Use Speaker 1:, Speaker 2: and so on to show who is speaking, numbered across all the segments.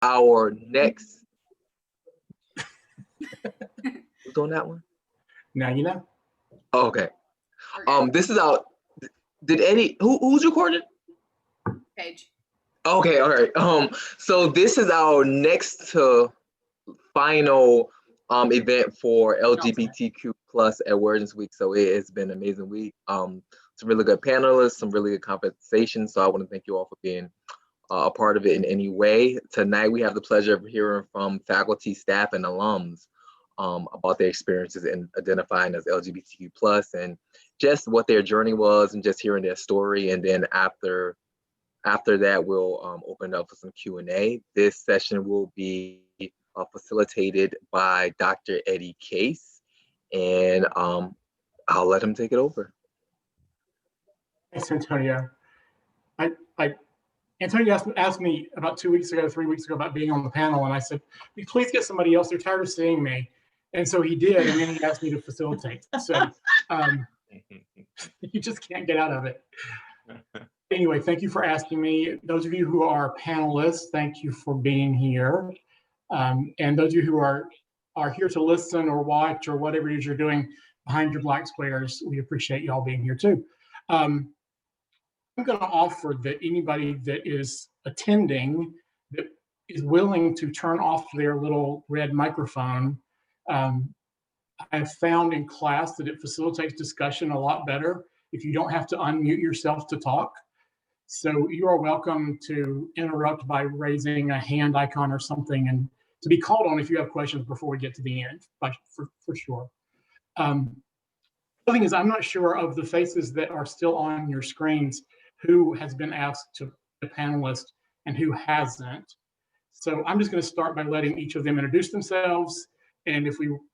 Speaker 1: our next. Who's on that one?
Speaker 2: Now you know.
Speaker 1: Oh, okay. This is our. Who's recording?
Speaker 3: Paige.
Speaker 1: Okay, all right. So this is our next to final event for LGBTQ plus Awareness Week. So it has been an amazing week. Some really good panelists, some really good conversations. So I want to thank you all for being a part of it in any way. Tonight we have the pleasure of hearing from faculty, staff, and alums about their experiences in identifying as LGBTQ plus and just what their journey was and just hearing their story. And then after that, we'll open up for some Q&A. This session will be facilitated by Dr. Eddie Case, and I'll let him take it over.
Speaker 2: Thanks, Antonio. Antonio asked me about 3 weeks ago about being on the panel, and I said, please get somebody else, they're tired of seeing me. And so he did, and then he asked me to facilitate. So you just can't get out of it. Anyway, thank you for asking me. Those of you who are panelists, thank you for being here. And those of you who are here to listen or watch or whatever it is you're doing behind your black squares, we appreciate y'all being here too. I'm going to offer that anybody that is attending that is willing to turn off their little red microphone. I've found in class that it facilitates discussion a lot better if you don't have to unmute yourself to talk. So you are welcome to interrupt by raising a hand icon or something and to be called on if you have questions before we get to the end, for sure. The thing is, I'm not sure of the faces that are still on your screens who has been asked to be a panelist and who hasn't. So I'm just going to start by letting each of them introduce themselves. And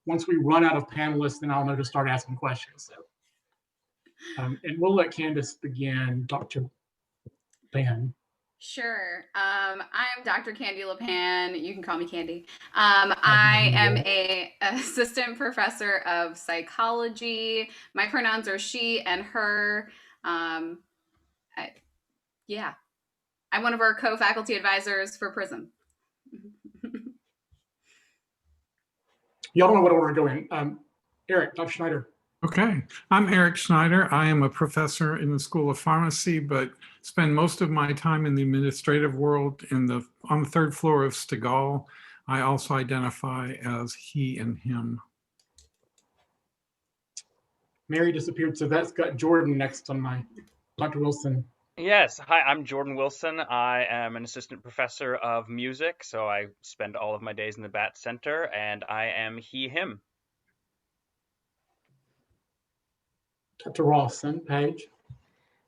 Speaker 2: once we run out of panelists, then I'll know to start asking questions. So, and we'll let Candace begin. Dr. Pan.
Speaker 3: Sure. I'm Dr. Candy LePan. You can call me Candy. I am an assistant professor of psychology. My pronouns are she and her. Yeah. I'm one of our co-faculty advisors for PRISM.
Speaker 2: Y'all don't know what order to go in. Eric, Dr. Schneider.
Speaker 4: Okay, I'm Eric Schneider. I am a professor in the School of Pharmacy, but spend most of my time in the administrative world on the third floor of Stegall. I also identify as he and him.
Speaker 2: Mary disappeared, so that's got Jordan next on my Dr. Wilson.
Speaker 5: Yes, hi, I'm Jordan Wilson. I am an assistant professor of music, so I spend all of my days in the BAT Center, and I am he, him.
Speaker 2: Dr. Rawson, Paige.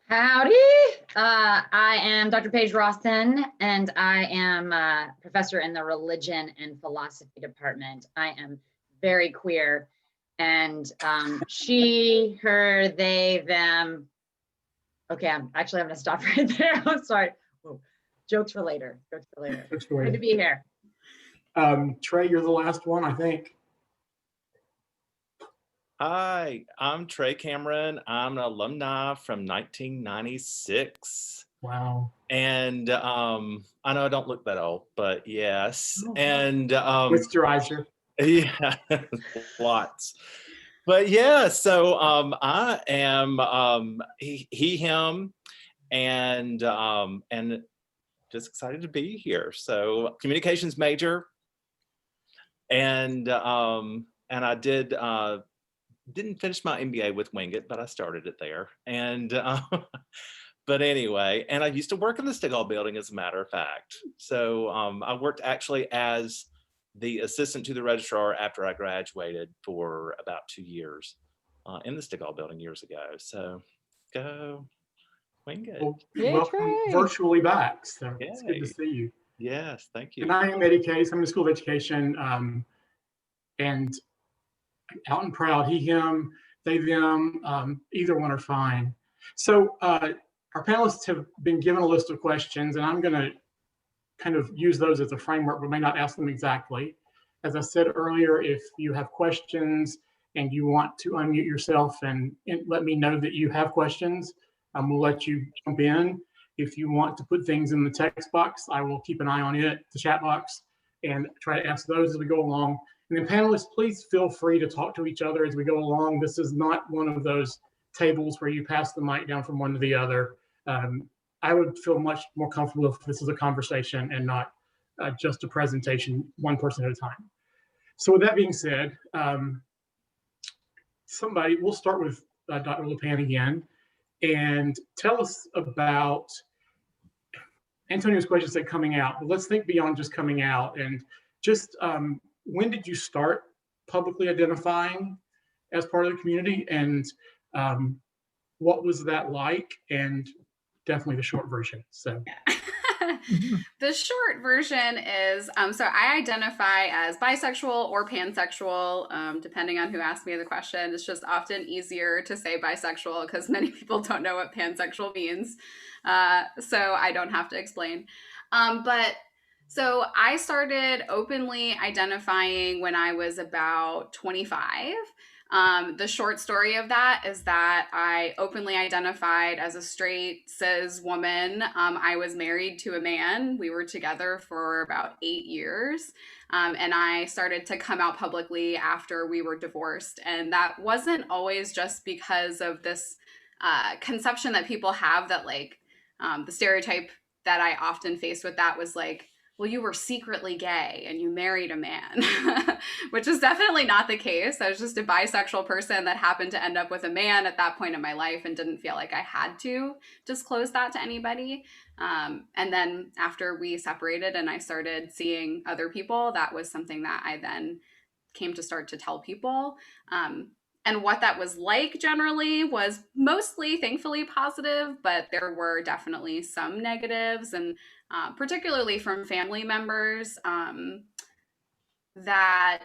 Speaker 6: Howdy. I am Dr. Paige Rawson, and I am a professor in the Religion and Philosophy Department. I am very queer, and she, her, they, them. Okay, I'm going to stop right there. I'm sorry. Whoa. Jokes for later. Jokes for later. Good to be here.
Speaker 2: Trey, you're the last one, I think.
Speaker 7: Hi, I'm Trey Cameron. I'm an alumni from 1996.
Speaker 2: Wow.
Speaker 7: And I know I don't look that old, but yes.
Speaker 2: Oh,
Speaker 7: and
Speaker 2: moisturizer.
Speaker 7: Yeah, lots. But yeah, so I am he, him, and just excited to be here. So communications major, and I didn't finish my MBA with Wingate, but I started it there. And but anyway, and I used to work in the Stegall building, as a matter of fact. So I worked actually as the assistant to the registrar after I graduated for about 2 years in the Stegall building years ago. So go Wingate.
Speaker 2: Well, welcome virtually back. So
Speaker 7: Yay.
Speaker 2: It's good to see you.
Speaker 7: Yes, thank you.
Speaker 2: And I am Eddie Case. I'm in the School of Education, and out and proud, he, him, they, them, either one are fine. So our panelists have been given a list of questions, and I'm going to kind of use those as a framework, but may not ask them exactly. As I said earlier, if you have questions and you want to unmute yourself and let me know that you have questions, we'll let you jump in. If you want to put things in the text box, I will keep an eye on it, the chat box, and try to ask those as we go along. And then panelists, please feel free to talk to each other as we go along. This is not one of those tables where you pass the mic down from one to the other. I would feel much more comfortable if this is a conversation and not just a presentation, one person at a time. So with that being said, we'll start with Dr. LePan again, and tell us about, Antonio's question said coming out, but let's think beyond just coming out, and just when did you start publicly identifying as part of the community, and what was that like? And definitely the short version. So
Speaker 3: the short version is, so I identify as bisexual or pansexual, depending on who asks me the question. It's just often easier to say bisexual because many people don't know what pansexual means. So I don't have to explain. So I started openly identifying when I was about 25. The short story of that is that I openly identified as a straight cis woman. I was married to a man. We were together for about 8 years. And I started to come out publicly after we were divorced. And that wasn't always just because of this conception that people have that like the stereotype that I often faced with that was like, well, you were secretly gay and you married a man, which is definitely not the case. I was just a bisexual person that happened to end up with a man at that point in my life and didn't feel like I had to disclose that to anybody. And then after we separated and I started seeing other people, that was something that I then came to start to tell people. And what that was like generally was mostly, thankfully, positive, but there were definitely some negatives, and particularly from family members that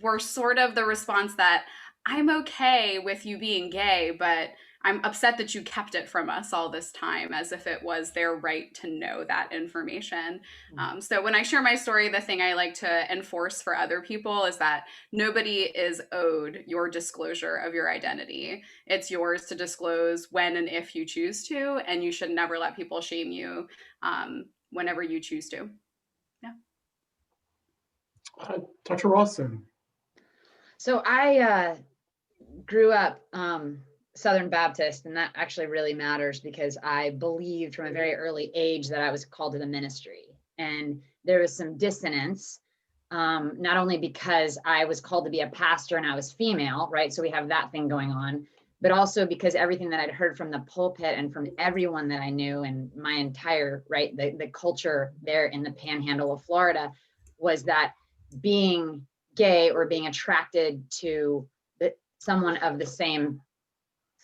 Speaker 3: were sort of the response that I'm okay with you being gay, but I'm upset that you kept it from us all this time, as if it was their right to know that information. So when I share my story, the thing I like to enforce for other people is that nobody is owed your disclosure of your identity. It's yours to disclose when and if you choose to, and you should never let people shame you whenever you choose to. Yeah.
Speaker 2: Dr. Rawson.
Speaker 6: So I grew up Southern Baptist, and that actually really matters because I believed from a very early age that I was called to the ministry. And there was some dissonance, not only because I was called to be a pastor and I was female, right? So we have that thing going on, but also because everything that I'd heard from the pulpit and from everyone that I knew and my entire, right, the culture there in the panhandle of Florida was that being gay or being attracted to someone of the same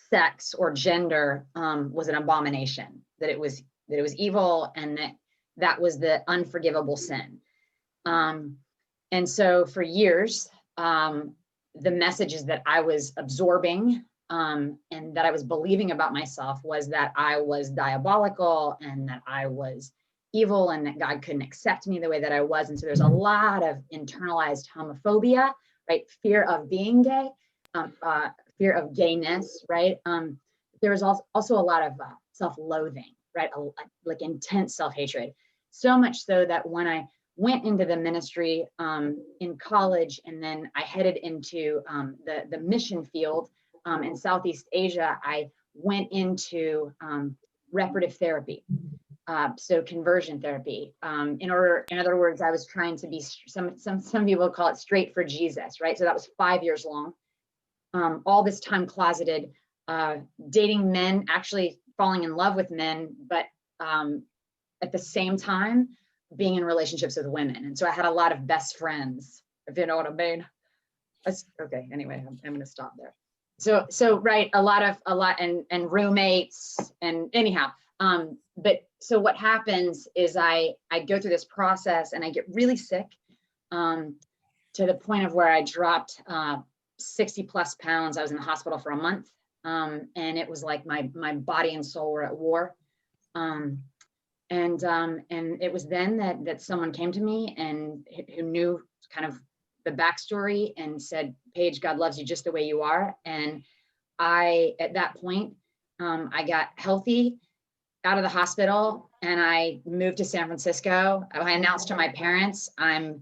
Speaker 6: sex or gender was an abomination, that it was evil, and that was the unforgivable sin. And so for years, the messages that I was absorbing and that I was believing about myself was that I was diabolical and that I was evil and that God couldn't accept me the way that I was. And so there's a lot of internalized homophobia, right? Fear of being gay. Fear of gayness, right? There was also a lot of self-loathing, right? Like intense self-hatred. So much so that when I went into the ministry in college, and then I headed into the mission field in Southeast Asia, I went into reparative therapy. So conversion therapy. In other words, I was trying to be, some people call it straight for Jesus, right? So that was 5 years long. All this time closeted, dating men, actually falling in love with men, but at the same time being in relationships with women. And so I had a lot of best friends, if you know what I mean. Okay, anyway, I'm going to stop there. So right, a lot and roommates, and anyhow, but so what happens is I go through this process and I get really sick to the point of where I dropped 60 plus pounds. I was in the hospital for a month. And it was like my body and soul were at war. And it was then that someone came to me and who knew kind of the backstory and said, Paige, God loves you just the way you are. And at that point, I got healthy. out of the hospital and I moved to San Francisco. I announced to my parents, I'm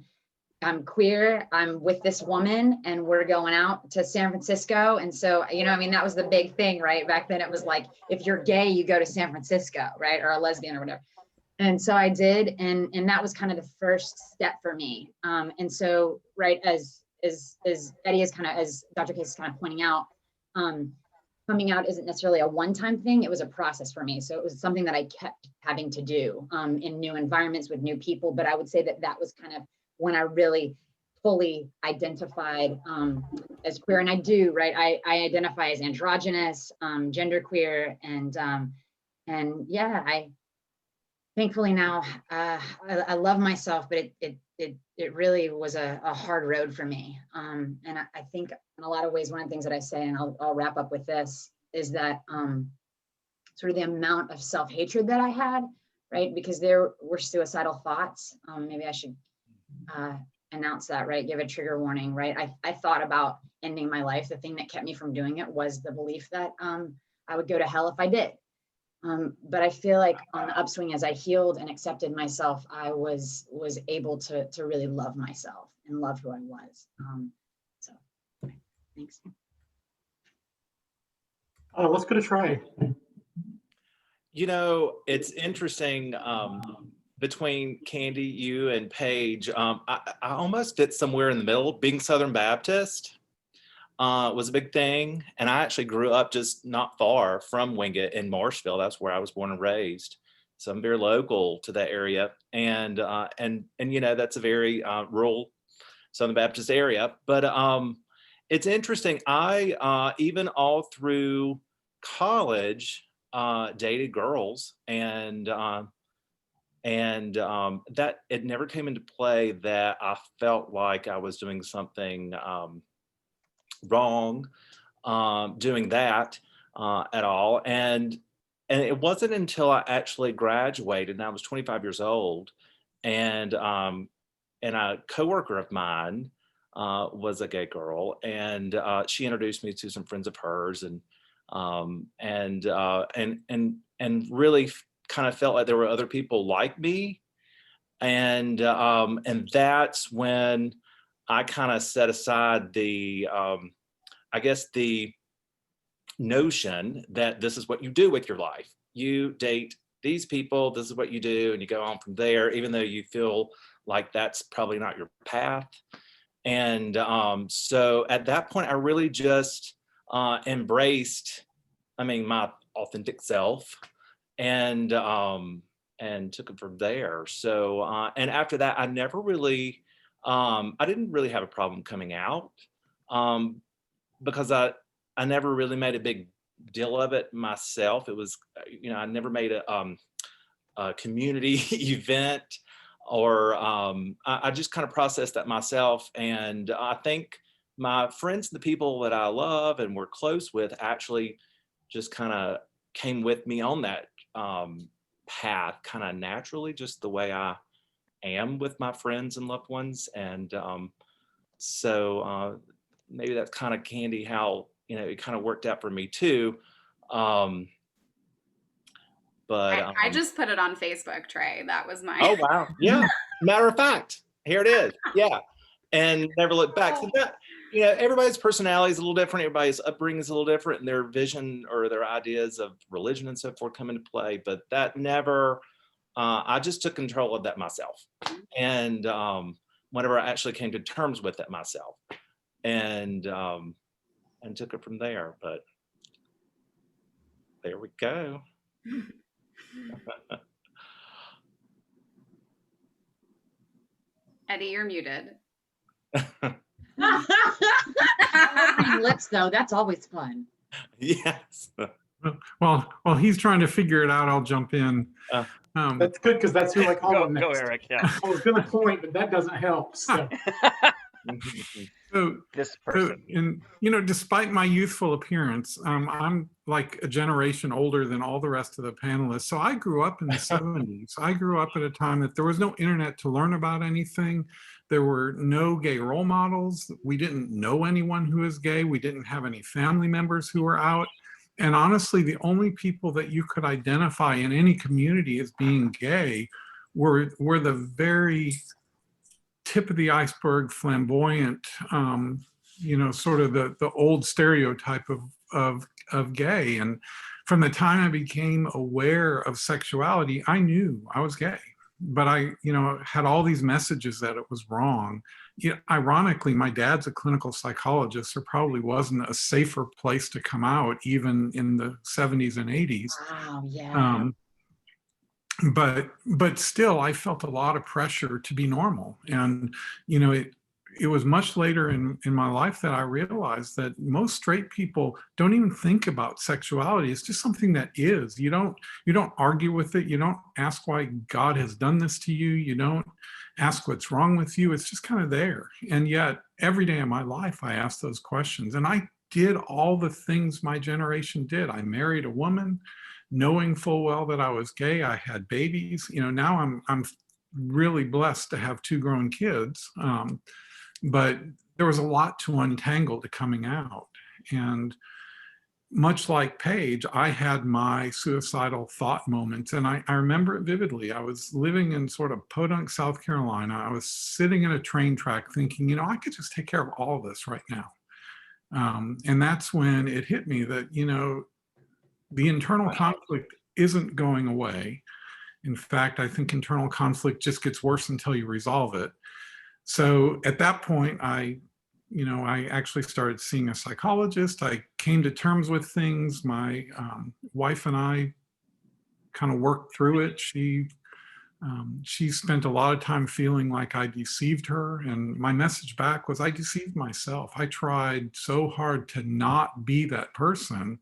Speaker 6: queer, I'm with this woman and we're going out to San Francisco. And so, you know, I mean, that was the big thing, right? Back then it was like, if you're gay, you go to San Francisco, right? Or a lesbian or whatever. And so I did, and that was kind of the first step for me. And so, right, as Eddie is kind of, as Dr. Case is kind of pointing out, coming out isn't necessarily a one-time thing. It was a process for me. So it was something that I kept having to do in new environments with new people. But I would say that that was kind of when I really fully identified as queer. And I do, right? I identify as androgynous, genderqueer, and yeah, thankfully now I love myself, but it really was a hard road for me. And I think in a lot of ways, one of the things that I say, and I'll wrap up with this, is that sort of the amount of self-hatred that I had, right? Because there were suicidal thoughts. Maybe I should announce that, right? Give a trigger warning, right? I thought about ending my life. The thing that kept me from doing it was the belief that I would go to hell if I did. But I feel like on the upswing, as I healed and accepted myself, I was able to really love myself and love who I was. So thanks.
Speaker 2: Let's go to Trey.
Speaker 7: You know, it's interesting between Candy, you and Paige. I almost fit somewhere in the middle. Being Southern Baptist was a big thing, and I actually grew up just not far from Wingate in Marshville. That's where I was born and raised, so I'm very local to that area. And you know, that's a very rural Southern Baptist area. But it's interesting. I even all through college dated girls, and that it never came into play that I felt like I was doing something wrong doing that at all. And it wasn't until I actually graduated, and I was 25 years old, and a coworker of mine was a gay girl, and she introduced me to some friends of hers, and really kind of felt like there were other people like me, and that's when I kind of set aside the, I guess, the notion that this is what you do with your life. You date these people, this is what you do, and you go on from there, even though you feel like that's probably not your path. And so at that point, I really just embraced, my authentic self, and took it from there. So, and after that, I never really, I didn't really have a problem coming out because I never really made a big deal of it myself. It was, I never made a community event, or I just kind of processed that myself. And I think my friends, the people that I love and were close with, actually just kind of came with me on that path kind of naturally, just the way I am with my friends and loved ones. And so maybe that's kind of Candy how it kind of worked out for me too. But
Speaker 3: I just put it on Facebook, Trey. That was my.
Speaker 7: Oh wow! Yeah, matter of fact, here it is. Yeah, and never look back. So that, everybody's personality is a little different. Everybody's upbringing is a little different, and their vision or their ideas of religion and so forth come into play. But that never. I just took control of that myself, and whenever I actually came to terms with it myself, and took it from there. But there we go.
Speaker 3: Eddie, you're muted.
Speaker 6: Lips though, that's always fun.
Speaker 7: Yes.
Speaker 4: Well, while he's trying to figure it out, I'll jump in.
Speaker 2: That's good, because that's who I call him next.
Speaker 5: Go, Eric. Yeah.
Speaker 2: I was going to point, but that doesn't help. So.
Speaker 5: This person.
Speaker 4: And despite my youthful appearance, I'm like a generation older than all the rest of the panelists. So I grew up in the 70s. I grew up at a time that there was no internet to learn about anything. There were no gay role models. We didn't know anyone who was gay. We didn't have any family members who were out. And honestly, the only people that you could identify in any community as being gay were the very tip of the iceberg, flamboyant, sort of the old stereotype of gay. And from the time I became aware of sexuality, I knew I was gay, but I, had all these messages that it was wrong. Ironically, my dad's a clinical psychologist. There probably wasn't a safer place to come out, even in the 70s and 80s.
Speaker 6: Wow, yeah.
Speaker 4: But still, I felt a lot of pressure to be normal. And, it was much later in my life that I realized that most straight people don't even think about sexuality. It's just something that is. You don't argue with it. You don't ask why God has done this to you. You don't ask what's wrong with you. It's just kind of there. And yet every day of my life, I ask those questions. And I did all the things my generation did. I married a woman, knowing full well that I was gay. I had babies. Now I'm really blessed to have 2 grown kids. But there was a lot to untangle to coming out. And much like Paige, I had my suicidal thought moments. And I remember it vividly. I was living in sort of Podunk, South Carolina. I was sitting in a train track thinking, I could just take care of all of this right now. And that's when it hit me that, the internal conflict isn't going away. In fact, I think internal conflict just gets worse until you resolve it. So at that point, I actually started seeing a psychologist. I came to terms with things. My wife and I kind of worked through it. She spent a lot of time feeling like I deceived her. And my message back was, I deceived myself. I tried so hard to not be that person.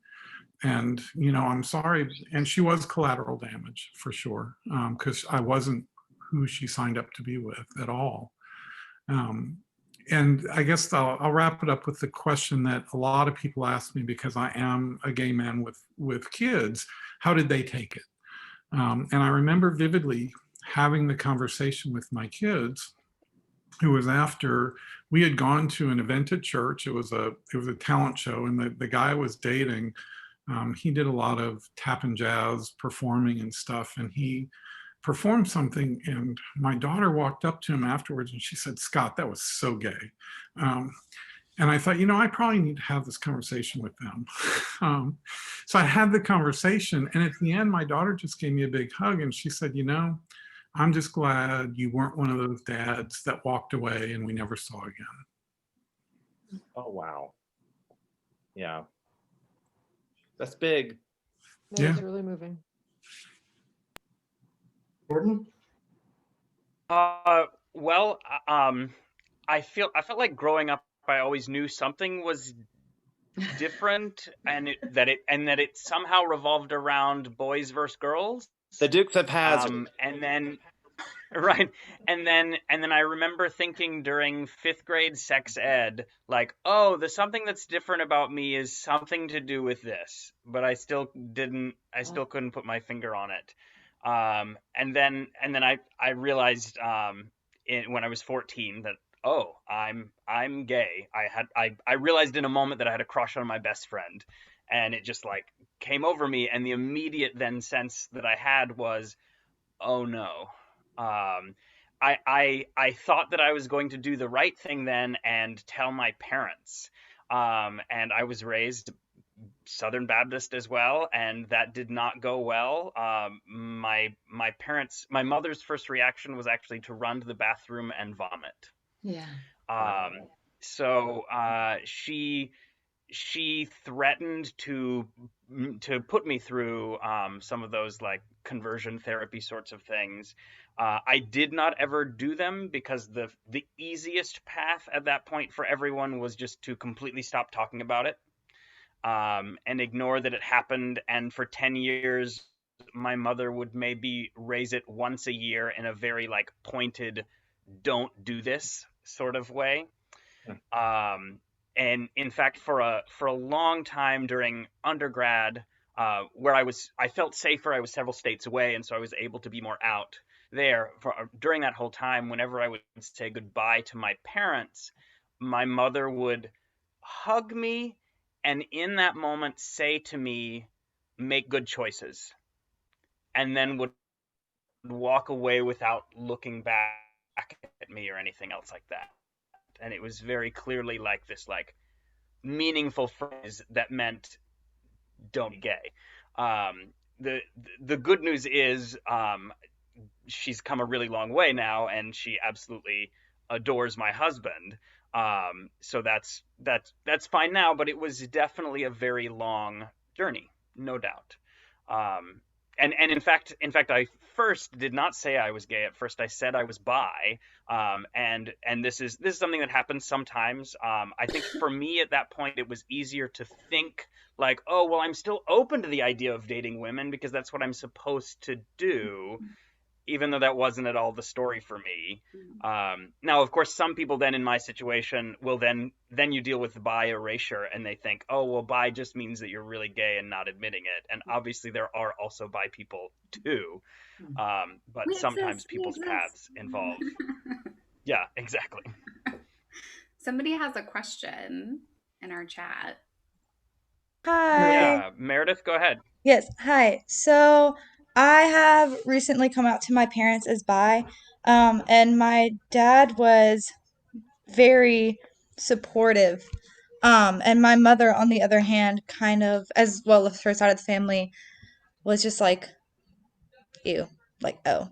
Speaker 4: And, I'm sorry. And she was collateral damage for sure, because I wasn't who she signed up to be with at all. And I guess I'll wrap it up with the question that a lot of people ask me, because I am a gay man with kids. How did they take it? And I remember vividly having the conversation with my kids, who was after we had gone to an event at church. It was a talent show, and the guy I was dating, he did a lot of tap and jazz performing and stuff, and he performed something, and my daughter walked up to him afterwards and she said, "Scott, that was so gay." And I thought, I probably need to have this conversation with them. So I had the conversation, and at the end, my daughter just gave me a big hug, and she said, "I'm just glad you weren't one of those dads that walked away and we never saw again."
Speaker 7: Oh, wow. Yeah. That's big.
Speaker 8: That is really moving.
Speaker 2: Jordan?
Speaker 5: Well, I felt like growing up, I always knew something was different, and that it somehow revolved around boys versus girls.
Speaker 7: The Dukes of Hazzard.
Speaker 5: And then, right, and then I remember thinking during 5th grade sex ed, like, oh, the something that's different about me is something to do with this, but I still couldn't put my finger on it. And then I realized when I was 14 that, oh, I'm gay. I realized in a moment that I had a crush on my best friend, and it just like came over me, and the immediate then sense that I had was, oh no. I thought that I was going to do the right thing then and tell my parents. And I was raised Southern Baptist as well, and that did not go well. My mother's first reaction was actually to run to the bathroom and vomit.
Speaker 6: Yeah.
Speaker 5: So she threatened to put me through some of those like conversion therapy sorts of things. I did not ever do them because the easiest path at that point for everyone was just to completely stop talking about it. And ignore that it happened. And for 10 years, my mother would maybe raise it once a year in a very like pointed, don't do this sort of way. And in fact, for a long time during undergrad, where I felt safer, I was several states away, and so I was able to be more out there. During that whole time, whenever I would say goodbye to my parents, my mother would hug me in that moment say to me, make good choices, and then would walk away without looking back at me or anything else like that. And it was very clearly like this meaningful phrase that meant don't be gay. The good news is she's come a really long way now, and she absolutely adores my husband. So that's fine now, but it was definitely a very long journey, no doubt. And in fact, I first did not say I was gay. At first, I said I was bi. And this is something that happens sometimes. I think for me at that point, it was easier to think like, oh, well, I'm still open to the idea of dating women because that's what I'm supposed to do, even though that wasn't at all the story for me. Now, of course, some people then in my situation will then you deal with the bi erasure, and they think, oh, well, bi just means that you're really gay and not admitting it. And obviously there are also bi people too, but sometimes people's paths involve. Yeah, exactly.
Speaker 3: Somebody has a question in our chat.
Speaker 9: Hi.
Speaker 5: Yeah, Meredith, go ahead.
Speaker 9: Yes, hi. So I have recently come out to my parents as bi, and my dad was very supportive. And my mother, on the other hand, kind of, as well as her side of the family, was just like, ew, like, oh,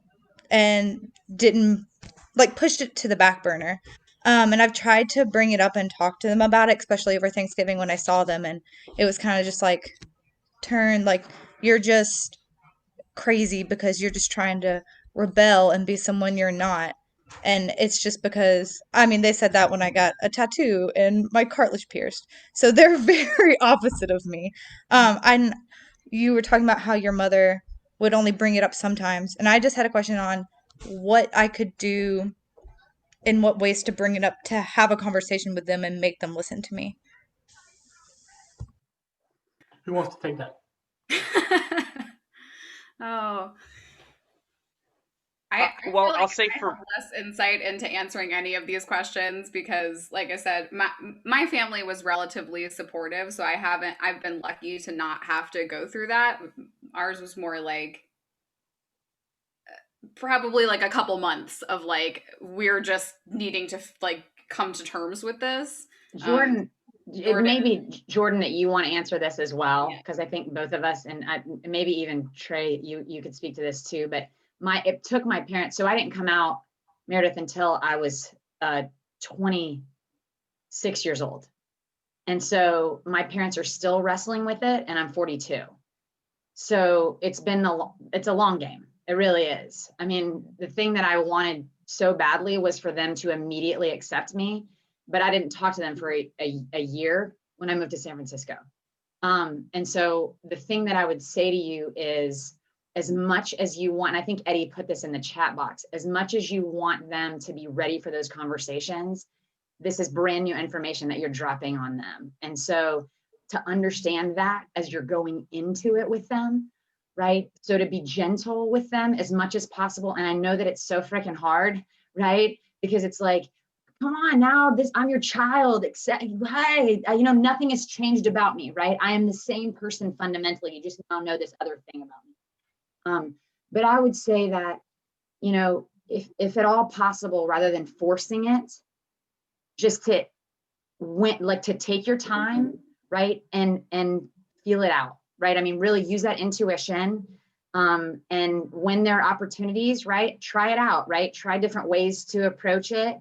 Speaker 9: and didn't, like, pushed it to the back burner. And I've tried to bring it up and talk to them about it, especially over Thanksgiving when I saw them, and it was kind of just like, like, you're just crazy because you're just trying to rebel and be someone you're not. And it's just because, I mean, they said that when I got a tattoo and my cartilage pierced. So they're very opposite of me. You were talking about how your mother would only bring it up sometimes. And I just had a question on what I could do, in what ways to bring it up, to have a conversation with them and make them listen to me.
Speaker 2: Who wants to take that?
Speaker 3: Oh.
Speaker 5: Well,
Speaker 3: feel like
Speaker 5: I'll say
Speaker 3: I
Speaker 5: for
Speaker 3: have less insight into answering any of these questions because, like I said, my family was relatively supportive, so I've been lucky to not have to go through that. Ours was more like probably like a couple months of like we're just needing to like come to terms with this.
Speaker 6: Jordan, it may
Speaker 3: Jordan.
Speaker 6: be Jordan that you want to answer this as well,
Speaker 3: Yeah.
Speaker 6: because I think both of us, and maybe even Trey, you could speak to this too. But it took my parents, so I didn't come out, Meredith, until I was 26 years old, and so my parents are still wrestling with it, and I'm 42. So it's a long game. It really is. I mean, the thing that I wanted so badly was for them to immediately accept me, but I didn't talk to them for a year when I moved to San Francisco. And so the thing that I would say to you is, as much as you want, and I think Eddie put this in the chat box, as much as you want them to be ready for those conversations, this is brand new information that you're dropping on them. And so to understand that as you're going into it with them, right? So to be gentle with them as much as possible. And I know that it's so freaking hard, right? Because it's like, come on now, I'm your child, except, hey, nothing has changed about me, right? I am the same person fundamentally. You just now know this other thing about me. But I would say that, if at all possible, rather than forcing it, just to take your time, right? And feel it out, right? I mean, really use that intuition. And when there are opportunities, right? Try it out, right? Try different ways to approach it.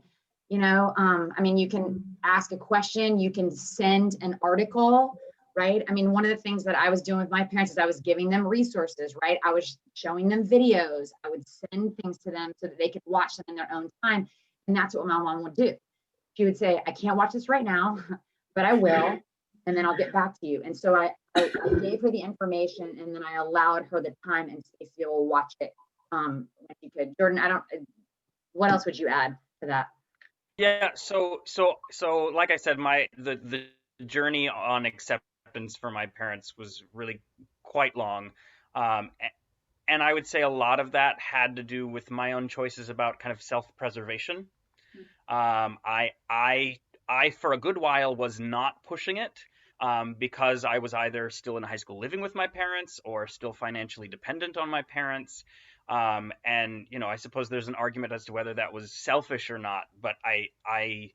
Speaker 6: I mean, you can ask a question, you can send an article, right? I mean, one of the things that I was doing with my parents is I was giving them resources, right? I was showing them videos. I would send things to them so that they could watch them in their own time. And that's what my mom would do. She would say, I can't watch this right now, but I will. And then I'll get back to you. And so I gave her the information, and then I allowed her the time and space to be able to watch it when she could. Jordan, what else would you add to that?
Speaker 5: Yeah, so like I said, the journey on acceptance for my parents was really quite long. And I would say a lot of that had to do with my own choices about kind of self-preservation. I for a good while was not pushing it. because I was either still in high school living with my parents or still financially dependent on my parents. And, you know, I suppose there's an argument as to whether that was selfish or not, but I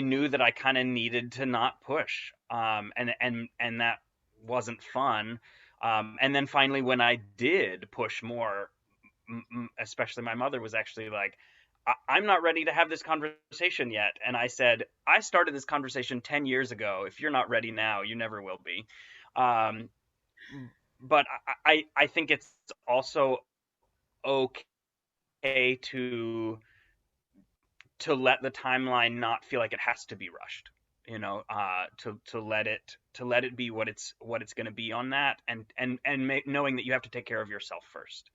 Speaker 5: knew that I kind of needed to not push, and that wasn't fun. And then finally, when I did push more, especially my mother was actually like, I'm not ready to have this conversation yet. And I said, I started this conversation 10 years ago. If you're not ready now, you never will be. But I think it's also okay to let the timeline not feel like it has to be rushed, you know, to let it be what it's going to be on that, and knowing that you have to take care of yourself first.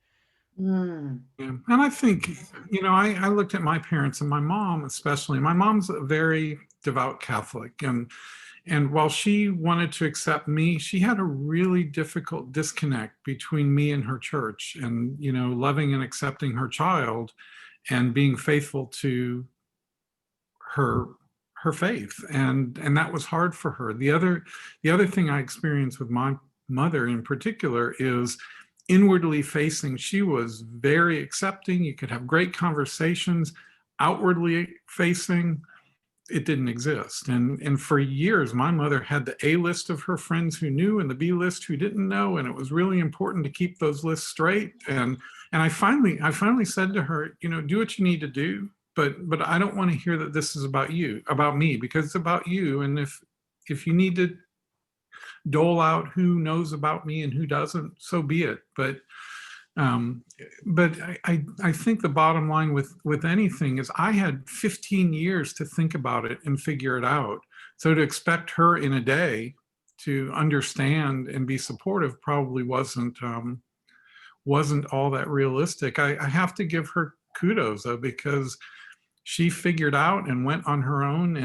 Speaker 6: Mm.
Speaker 4: Yeah. And I think, you know, I looked at my parents, and my mom especially. My mom's a very devout Catholic, and while she wanted to accept me, she had a really difficult disconnect between me and her church, and, you know, loving and accepting her child and being faithful to her faith, and that was hard for her. The other thing I experienced with my mother in particular is inwardly facing. She was very accepting. You could have great conversations. Outwardly facing, it didn't exist. And for years, my mother had the A list of her friends who knew and the B list who didn't know, and it was really important to keep those lists straight. And I finally said to her, you know, do what you need to do, but I don't want to hear that this is about me, because it's about you. And if you need to dole out who knows about me and who doesn't, so be it. But I think the bottom line with anything is I had 15 years to think about it and figure it out. So to expect her in a day to understand and be supportive probably wasn't all that realistic. I have to give her kudos though, because she figured out and went on her own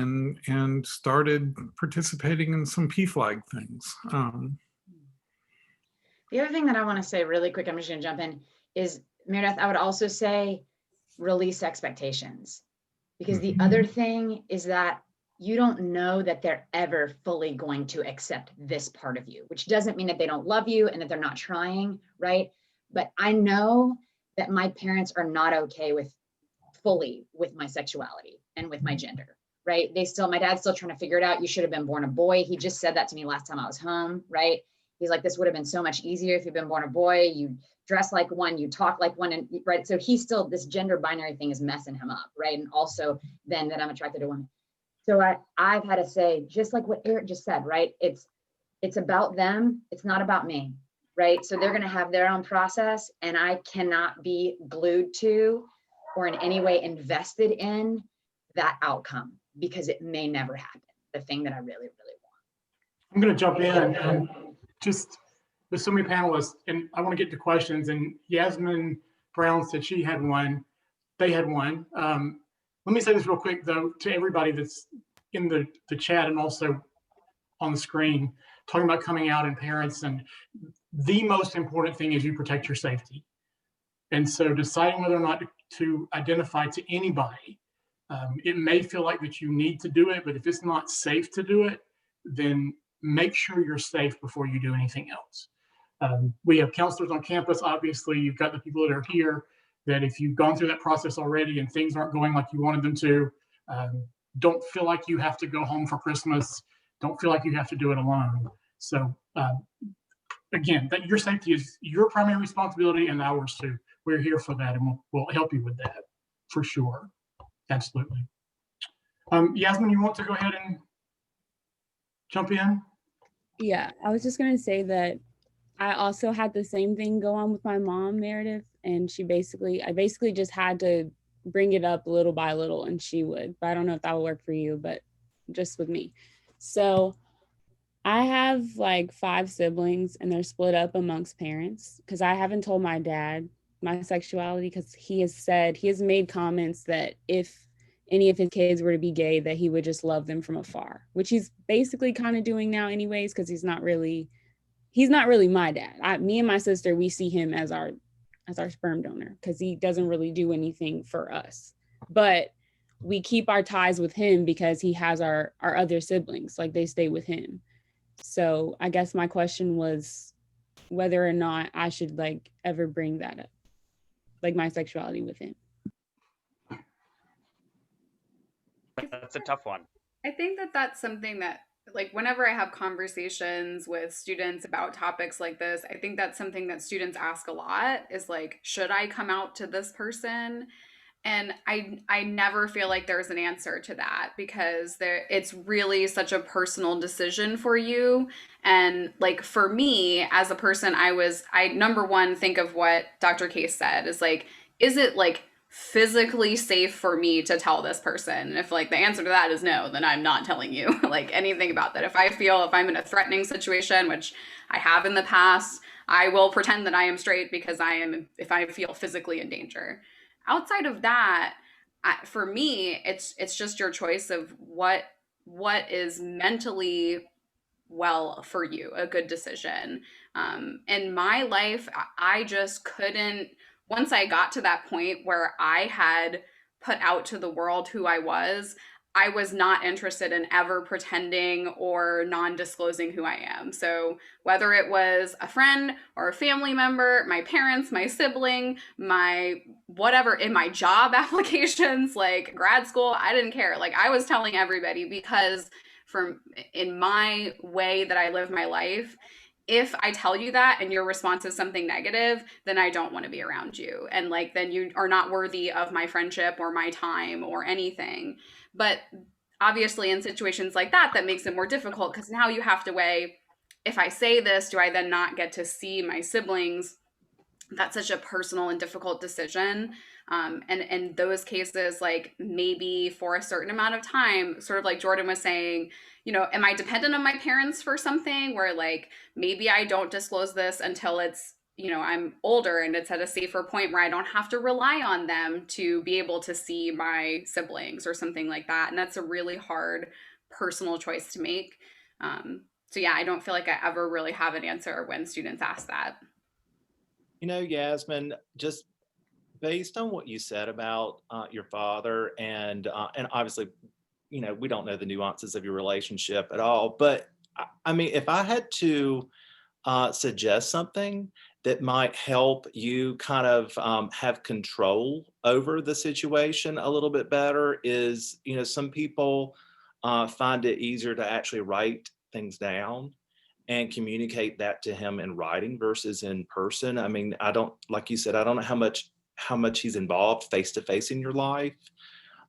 Speaker 4: and started participating in some PFLAG things.
Speaker 6: The other thing that I want to say really quick, I'm just going to jump in, is Meredith, I would also say release expectations. Because the other thing is that you don't know that they're ever fully going to accept this part of you, which doesn't mean that they don't love you and that they're not trying, right? But I know that my parents are not okay fully with my sexuality and with my gender, right? My dad's still trying to figure it out. You should have been born a boy. He just said that to me last time I was home, right? He's like, this would have been so much easier if you'd been born a boy. You dress like one, you talk like one, and right? So he's still, this gender binary thing is messing him up, right? And also then that I'm attracted to women. So I've had to say, just like what Eric just said, right? It's about them. It's not about me, right? So they're going to have their own process, and I cannot be glued to or in any way invested in that outcome, because it may never happen, the thing that I really, really want.
Speaker 2: I'm going to jump in. Just with so many panelists, and I want to get to questions. And Yasmin Brown said she had one. They had one. Let me say this real quick, though, to everybody that's in the chat and also on the screen, talking about coming out and parents. And the most important thing is you protect your safety. And so deciding whether or not to identify to anybody, it may feel like that you need to do it, but if it's not safe to do it, then make sure you're safe before you do anything else. We have counselors on campus. Obviously, you've got the people that are here, that if you've gone through that process already and things aren't going like you wanted them to, don't feel like you have to go home for Christmas. Don't feel like you have to do it alone. So again, that your safety is your primary responsibility and ours too. We're here for that, and we'll help you with that for sure. Absolutely. Yasmin, you want to go ahead and jump in?
Speaker 10: Yeah, I was just going to say that I also had the same thing go on with my mom, Meredith, and I basically just had to bring it up little by little, and she would. But I don't know if that would work for you, but just with me. So I have like 5 siblings, and they're split up amongst parents, because I haven't told my dad my sexuality, because he has made comments that if any of his kids were to be gay, that he would just love them from afar, which he's basically kind of doing now anyways, because he's not really my dad. Me and my sister, we see him as our sperm donor, because he doesn't really do anything for us. But we keep our ties with him because he has our other siblings, like they stay with him. So I guess my question was whether or not I should like ever bring that up, like my sexuality with him.
Speaker 5: That's a tough one.
Speaker 3: I think that that's something that, like, whenever I have conversations with students about topics like this, I think that's something that students ask a lot is like, should I come out to this person? And I never feel like there's an answer to that because it's really such a personal decision for you. And like for me as a person, I number one, think of what Dr. Case said is like, is it like physically safe for me to tell this person? And if like the answer to that is no, then I'm not telling you like anything about that. If I'm in a threatening situation, which I have in the past, I will pretend that I am straight because if I feel physically in danger. Outside of that, for me, it's just your choice of what is mentally well for you, a good decision. In my life, I just couldn't, once I got to that point where I had put out to the world who I was not interested in ever pretending or non-disclosing who I am. So whether it was a friend or a family member, my parents, my sibling, my whatever, in my job applications, like grad school, I didn't care. Like I was telling everybody because in my way that I live my life, if I tell you that and your response is something negative, then I don't want to be around you. And like, then you are not worthy of my friendship or my time or anything. But obviously in situations like that, that makes it more difficult because now you have to weigh, if I say this, do I then not get to see my siblings? That's such a personal and difficult decision. And in those cases, like maybe for a certain amount of time, sort of like Jordan was saying, you know, am I dependent on my parents for something where like, maybe I don't disclose this until it's, you know, I'm older and it's at a safer point where I don't have to rely on them to be able to see my siblings or something like that. And that's a really hard personal choice to make. So yeah, I don't feel like I ever really have an answer when students ask that.
Speaker 7: You know, Yasmin, just based on what you said about your father and obviously, you know, we don't know the nuances of your relationship at all, but I mean, if I had to suggest something that might help you kind of have control over the situation a little bit better is, you know, some people find it easier to actually write things down and communicate that to him in writing versus in person. I mean, like you said, I don't know how much he's involved face to face in your life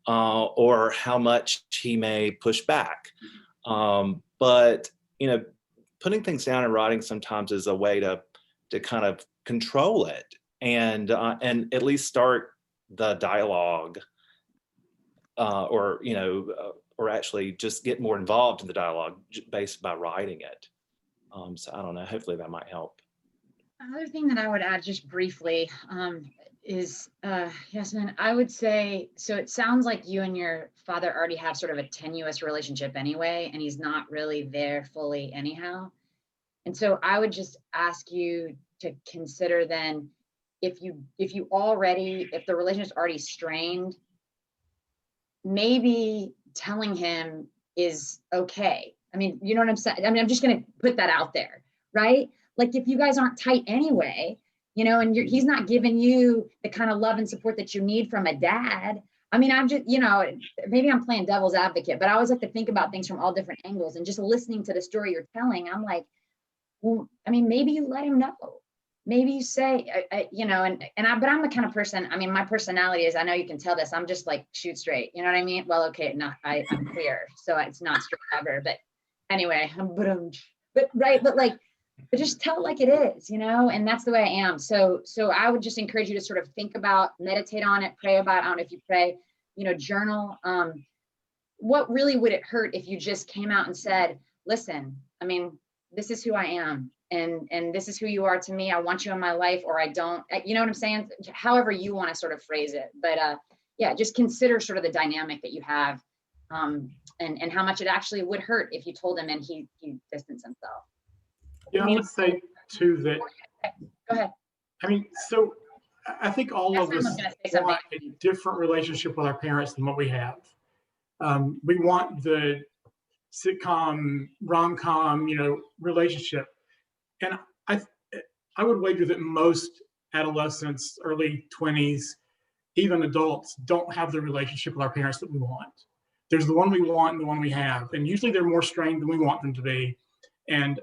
Speaker 7: or how much he may push back. But, you know, putting things down in writing sometimes is a way to kind of control it and at least start the dialogue or, you know, or actually just get more involved in the dialogue based by writing it. So I don't know, hopefully that might help.
Speaker 6: Another thing that I would add just briefly is, Yasmin, I would say, so it sounds like you and your father already have sort of a tenuous relationship anyway, and he's not really there fully anyhow. And so I would just ask you to consider then, if the relationship's already strained, maybe telling him is okay. I mean, you know what I'm saying? I mean, I'm just going to put that out there, right? Like if you guys aren't tight anyway, you know, and he's not giving you the kind of love and support that you need from a dad. I mean, I'm just, you know, maybe I'm playing devil's advocate, but I always like to think about things from all different angles. And just listening to the story you're telling, I'm like, well, I mean, maybe you let him know. Maybe you say, you know, but I'm the kind of person, I mean, my personality is, I know you can tell this, I'm just like, shoot straight. You know what I mean? Well, okay, I'm queer, so it's not straight ever, but anyway, but just tell it like it is, you know, and that's the way I am. So I would just encourage you to sort of think about, meditate on it, pray about it. I don't know if you pray, you know, journal. What really would it hurt if you just came out and said, listen, I mean, this is who I am. And this is who you are to me. I want you in my life, or I don't, you know what I'm saying? However you want to sort of phrase it. But yeah, just consider sort of the dynamic that you have and how much it actually would hurt if you told him and he distanced himself.
Speaker 2: Yeah, I would say too that,
Speaker 6: go ahead.
Speaker 2: I mean, so I think all
Speaker 6: That's
Speaker 2: of
Speaker 6: what I was
Speaker 2: us
Speaker 6: gonna say something.
Speaker 2: want a different relationship with our parents than what we have. We want the sitcom, rom-com, relationship. And I would wager that most adolescents, early 20s, even adults, don't have the relationship with our parents that we want. There's the one we want and the one we have. And usually they're more strained than we want them to be. And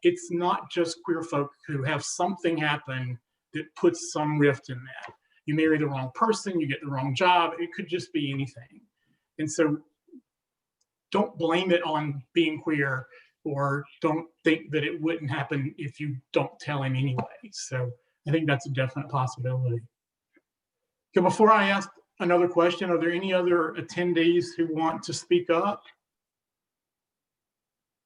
Speaker 2: it's not just queer folk who have something happen that puts some rift in that. You marry the wrong person, you get the wrong job, it could just be anything. And so don't blame it on being queer, or don't think that it wouldn't happen if you don't tell him anyway. So I think that's a definite possibility. Okay, before I ask another question, are there any other attendees who want to speak up?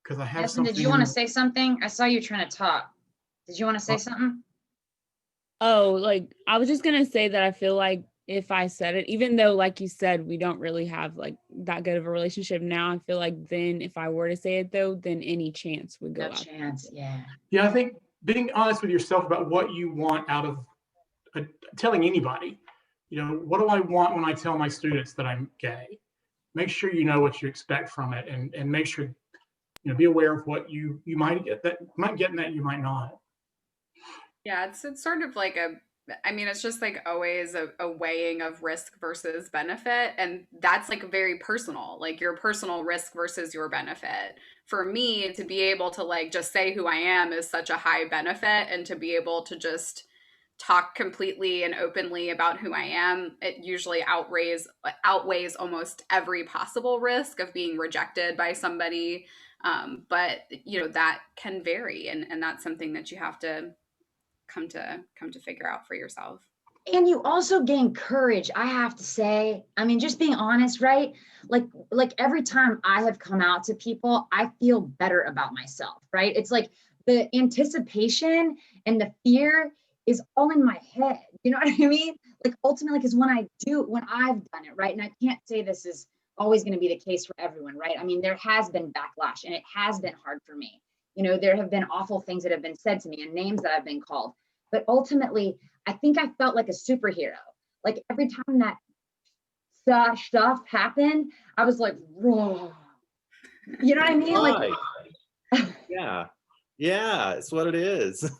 Speaker 2: Because I have
Speaker 6: Evan,
Speaker 2: something.
Speaker 6: did you want to say something? I saw you trying to talk. Did you want to say something?
Speaker 10: Oh, like I was just gonna say that I feel like if I said it, even though like you said, we don't really have like that good of a relationship now, I feel like then if I were to say it though, then any chance would go
Speaker 6: No
Speaker 10: out.
Speaker 6: chance, yeah.
Speaker 2: Yeah, I think being honest with yourself about what you want out of telling anybody, what do I want when I tell my students that I'm gay? Make sure you know what you expect from it, and make sure, be aware of what you might get in that you might not.
Speaker 3: Yeah, it's sort of like it's just like always a weighing of risk versus benefit. And that's like very personal, like your personal risk versus your benefit. For me, to be able to like just say who I am is such a high benefit, and to be able to just talk completely and openly about who I am, it usually outweighs almost every possible risk of being rejected by somebody. But that can vary, and that's something that you have to come to figure out for yourself.
Speaker 6: And you also gain courage, I have to say. I mean, just being honest, right? Like every time I have come out to people, I feel better about myself, right? It's like the anticipation and the fear is all in my head. You know what I mean? Like ultimately, because when I've done it, right? And I can't say this is always going to be the case for everyone, right? I mean, there has been backlash, and it has been hard for me. There have been awful things that have been said to me and names that I've been called. But ultimately, I think I felt like a superhero. Like every time that stuff happened, I was like, whoa. You know what I mean?
Speaker 7: Right.
Speaker 6: Like,
Speaker 7: yeah, it's what it is.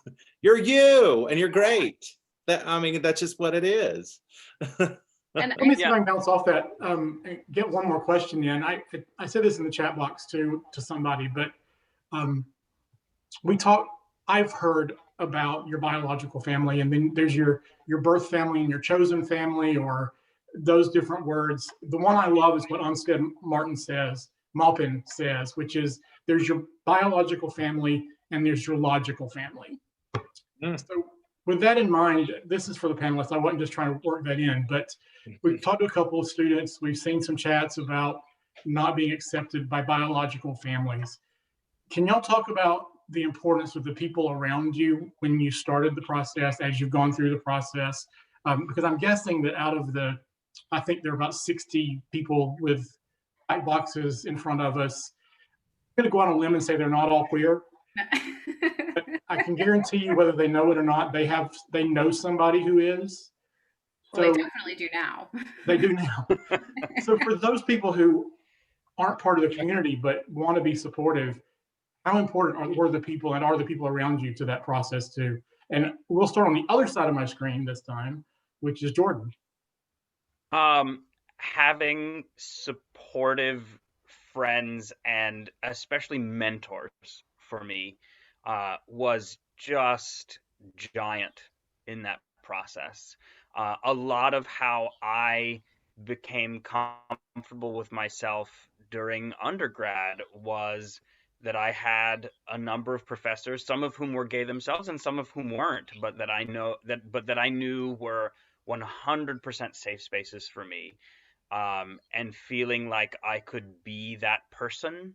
Speaker 7: You're you, and you're great. That's just what it is.
Speaker 3: And
Speaker 2: Let me see if I can bounce off that. And get one more question in. I said this in the chat box too to somebody, but I've heard about your biological family, and then there's your birth family and your chosen family, or those different words. The one I love is what Unstead Maupin says, which is there's your biological family and there's your logical family. So with that in mind, this is for the panelists. I wasn't just trying to work that in, but we've talked to a couple of students. We've seen some chats about not being accepted by biological families. Can y'all talk about the importance of the people around you when you started the process, as you've gone through the process? Because I'm guessing that out of I think there are about 60 people with white boxes in front of us. I'm going to go on a limb and say they're not all queer. But I can guarantee you, whether they know it or not, they know somebody who is.
Speaker 3: Well, they definitely do now.
Speaker 2: They do now. So for those people who aren't part of the community but want to be supportive, how important are the people around you to that process too? And we'll start on the other side of my screen this time, which is Jordan.
Speaker 5: Having supportive friends and especially mentors for me was just giant in that process. A lot of how I became comfortable with myself during undergrad was that I had a number of professors, some of whom were gay themselves and some of whom weren't, but that I knew were 100% safe spaces for me, and feeling like I could be that person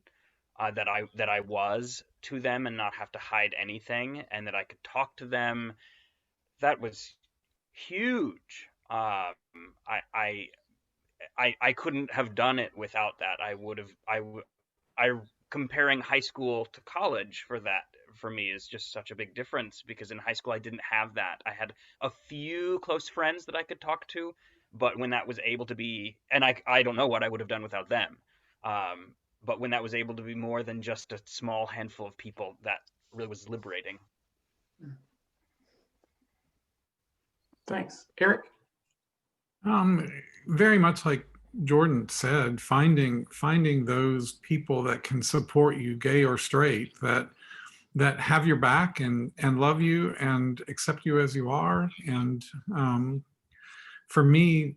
Speaker 5: that I was to them and not have to hide anything, and that I could talk to them. That was huge. I couldn't have done it without that. I comparing high school to college for me is just such a big difference, because in high school I didn't have that. I had a few close friends that I could talk to, but when that was able to be, and I don't know what I would have done without them, but when that was able to be more than just a small handful of people, that really was liberating.
Speaker 2: Thanks. Eric?
Speaker 4: Very much like Jordan said, finding those people that can support you, gay or straight, that have your back and love you and accept you as you are. And for me,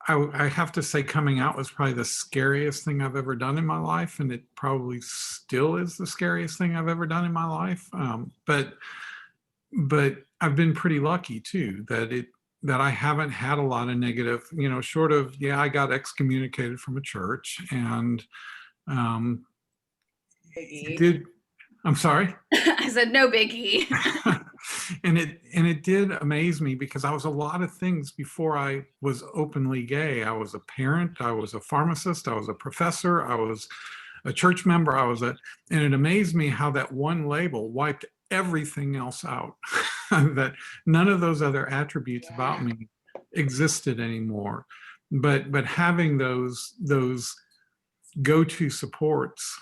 Speaker 4: I have to say coming out was probably the scariest thing I've ever done in my life, and it probably still is the scariest thing I've ever done in my life. But I've been pretty lucky too that I haven't had a lot of negative, short of, I got excommunicated from a church, and I'm sorry?
Speaker 3: I said, no biggie.
Speaker 4: And it did amaze me, because I was a lot of things before I was openly gay. I was a parent, I was a pharmacist, I was a professor, I was a church member, and it amazed me how that one label wiped everything else out. That none of those other attributes about me existed anymore. But having those go-to supports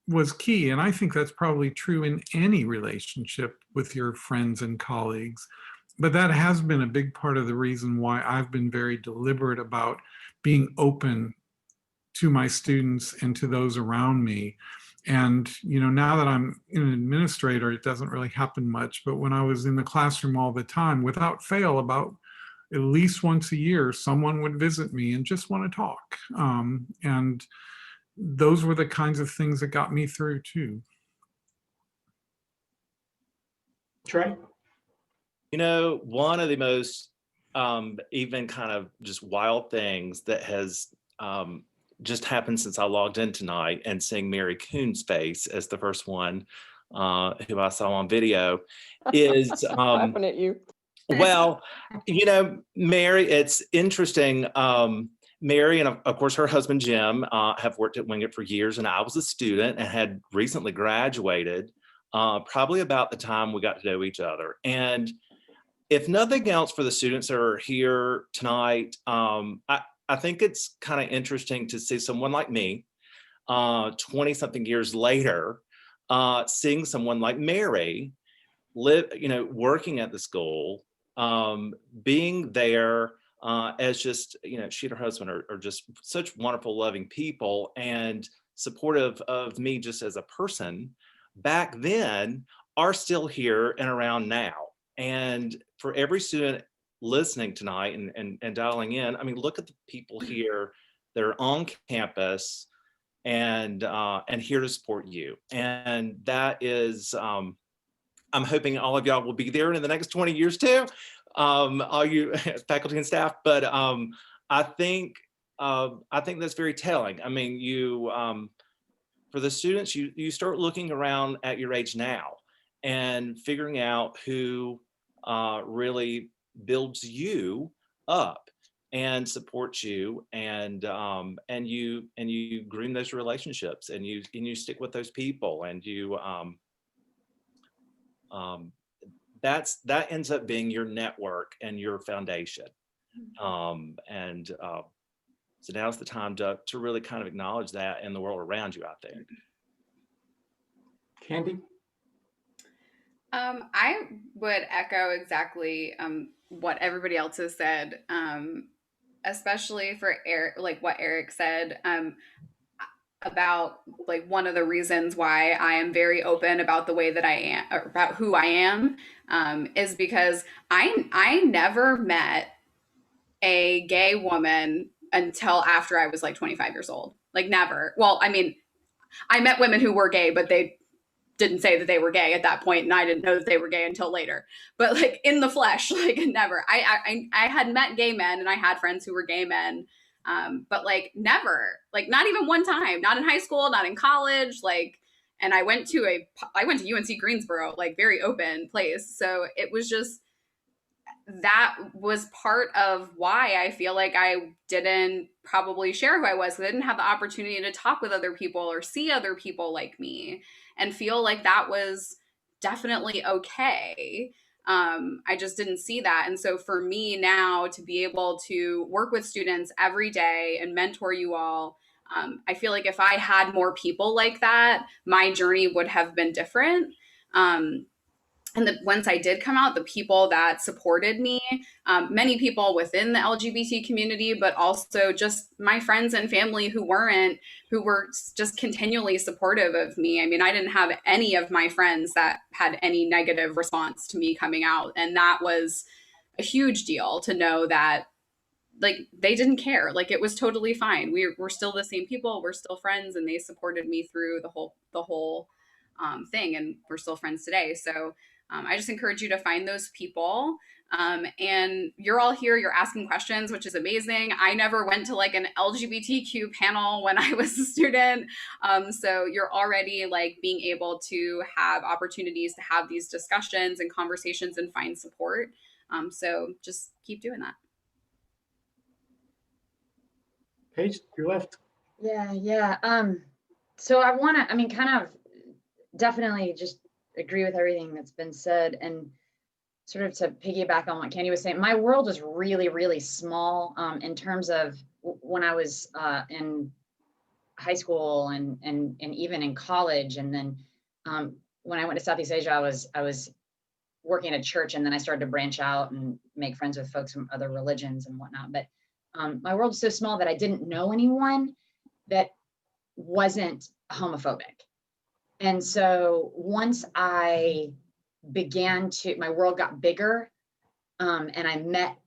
Speaker 4: was key. And I think that's probably true in any relationship with your friends and colleagues. But that has been a big part of the reason why I've been very deliberate about being open to my students and to those around me. And, now that I'm an administrator, it doesn't really happen much. But when I was in the classroom all the time, without fail, about at least once a year, someone would visit me and just want to talk. And those were the kinds of things that got me through too.
Speaker 2: Trey?
Speaker 7: One of the most even kind of just wild things that has just happened since I logged in tonight, and seeing Mary Kuhn's face as the first one who I saw on video is
Speaker 8: laughing at you.
Speaker 7: Well, Mary, it's interesting. Mary and of course her husband Jim have worked at Wingate for years, and I was a student and had recently graduated, probably about the time we got to know each other. And if nothing else, for the students that are here tonight, I think it's kind of interesting to see someone like me, 20-something years later, seeing someone like Mary working at the school, being there as just, she and her husband are just such wonderful, loving people and supportive of me just as a person back then, are still here and around now. And for every student listening tonight and dialing in, I mean, look at the people here that are on campus and here to support you. And that is, I'm hoping all of y'all will be there in the next 20 years too, all you faculty and staff. But I think that's very telling. I mean, for the students, you start looking around at your age now and figuring out who really builds you up and supports you, and you groom those relationships, and you stick with those people, and you that ends up being your network and your foundation. So now's the time to really kind of acknowledge that in the world around you, I think.
Speaker 2: Candy?
Speaker 3: I would echo exactly what everybody else has said, especially for Eric, like what Eric said about like one of the reasons why I am very open about the way that I am, or about who I am, is because I never met a gay woman until after I was like 25 years old. Like never. Well, I mean, I met women who were gay, but they didn't say that they were gay at that point, and I didn't know that they were gay until later. But like in the flesh, like never. I had met gay men, and I had friends who were gay men, but like never, like not even one time, not in high school, not in college, like. And I went to UNC Greensboro, like very open place. So it was just, that was part of why I feel like I didn't probably share who I was. I didn't have the opportunity to talk with other people or see other people like me and feel like that was definitely okay. I just didn't see that. And so for me now to be able to work with students every day and mentor you all, I feel like if I had more people like that, my journey would have been different. And once I did come out, the people that supported me, many people within the LGBT community, but also just my friends and family who were just continually supportive of me. I mean, I didn't have any of my friends that had any negative response to me coming out. And that was a huge deal to know that, like, they didn't care. Like, it was totally fine. We're still the same people. We're still friends, and they supported me through the whole thing, and we're still friends today. So I just encourage you to find those people. And you're all here, you're asking questions, which is amazing. I never went to like an LGBTQ panel when I was a student. So you're already like being able to have opportunities to have these discussions and conversations and find support. So just keep doing that.
Speaker 2: Paige, you're left.
Speaker 6: Yeah. So I want to, kind of definitely just agree with everything that's been said, and sort of to piggyback on what Candy was saying, my world is really, really small in terms of when I was in high school and even in college. And then when I went to Southeast Asia, I was working at a church, and then I started to branch out and make friends with folks from other religions and whatnot. But my world is so small that I didn't know anyone that wasn't homophobic. And so once I began to, my world got bigger, and I met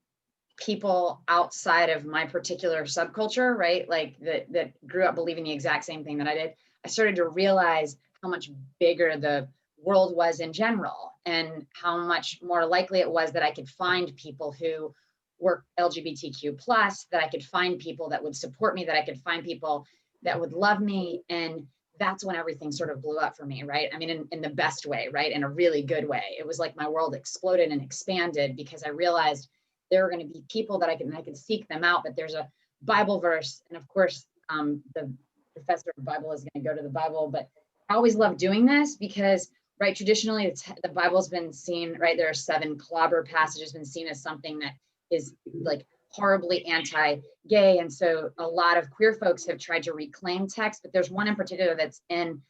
Speaker 6: people outside of my particular subculture, right? Like that grew up believing the exact same thing that I did. I started to realize how much bigger the world was in general, and how much more likely it was that I could find people who were LGBTQ plus, that I could find people that would support me, that I could find people that would love me. And that's when everything sort of blew up for me, right? I mean, in the best way, right? In a really good way. It was like my world exploded and expanded because I realized there were going to be people that I could seek them out, but there's a Bible verse. And of course, the professor of Bible is going to go to the Bible, but I always love doing this because, right, traditionally the Bible's been seen, right? There are 7 clobber passages been seen as something that is like horribly anti-gay. And so a lot of queer folks have tried to reclaim text, but there's one in particular that's in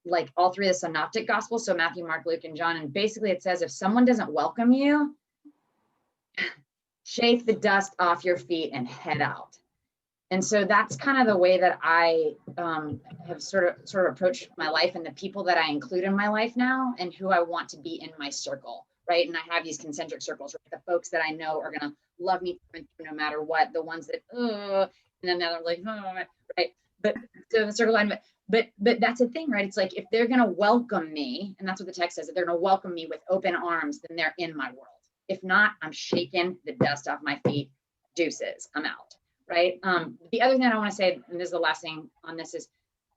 Speaker 6: like all 3 of the synoptic gospels. So Matthew, Mark, Luke, and John. And basically it says, if someone doesn't welcome you, shake the dust off your feet and head out. And so that's kind of the way that I have sort of approached my life and the people that I include in my life now and who I want to be in my circle, right? And I have these concentric circles, right? The folks that I know are going to love me no matter what, the ones that, and then they're like, oh, right? But so the circle line, but that's the thing, right? It's like, if they're going to welcome me, and that's what the text says, if they're going to welcome me with open arms, then they're in my world. If not, I'm shaking the dust off my feet, deuces, I'm out. Right. The other thing I want to say, and this is the last thing on this, is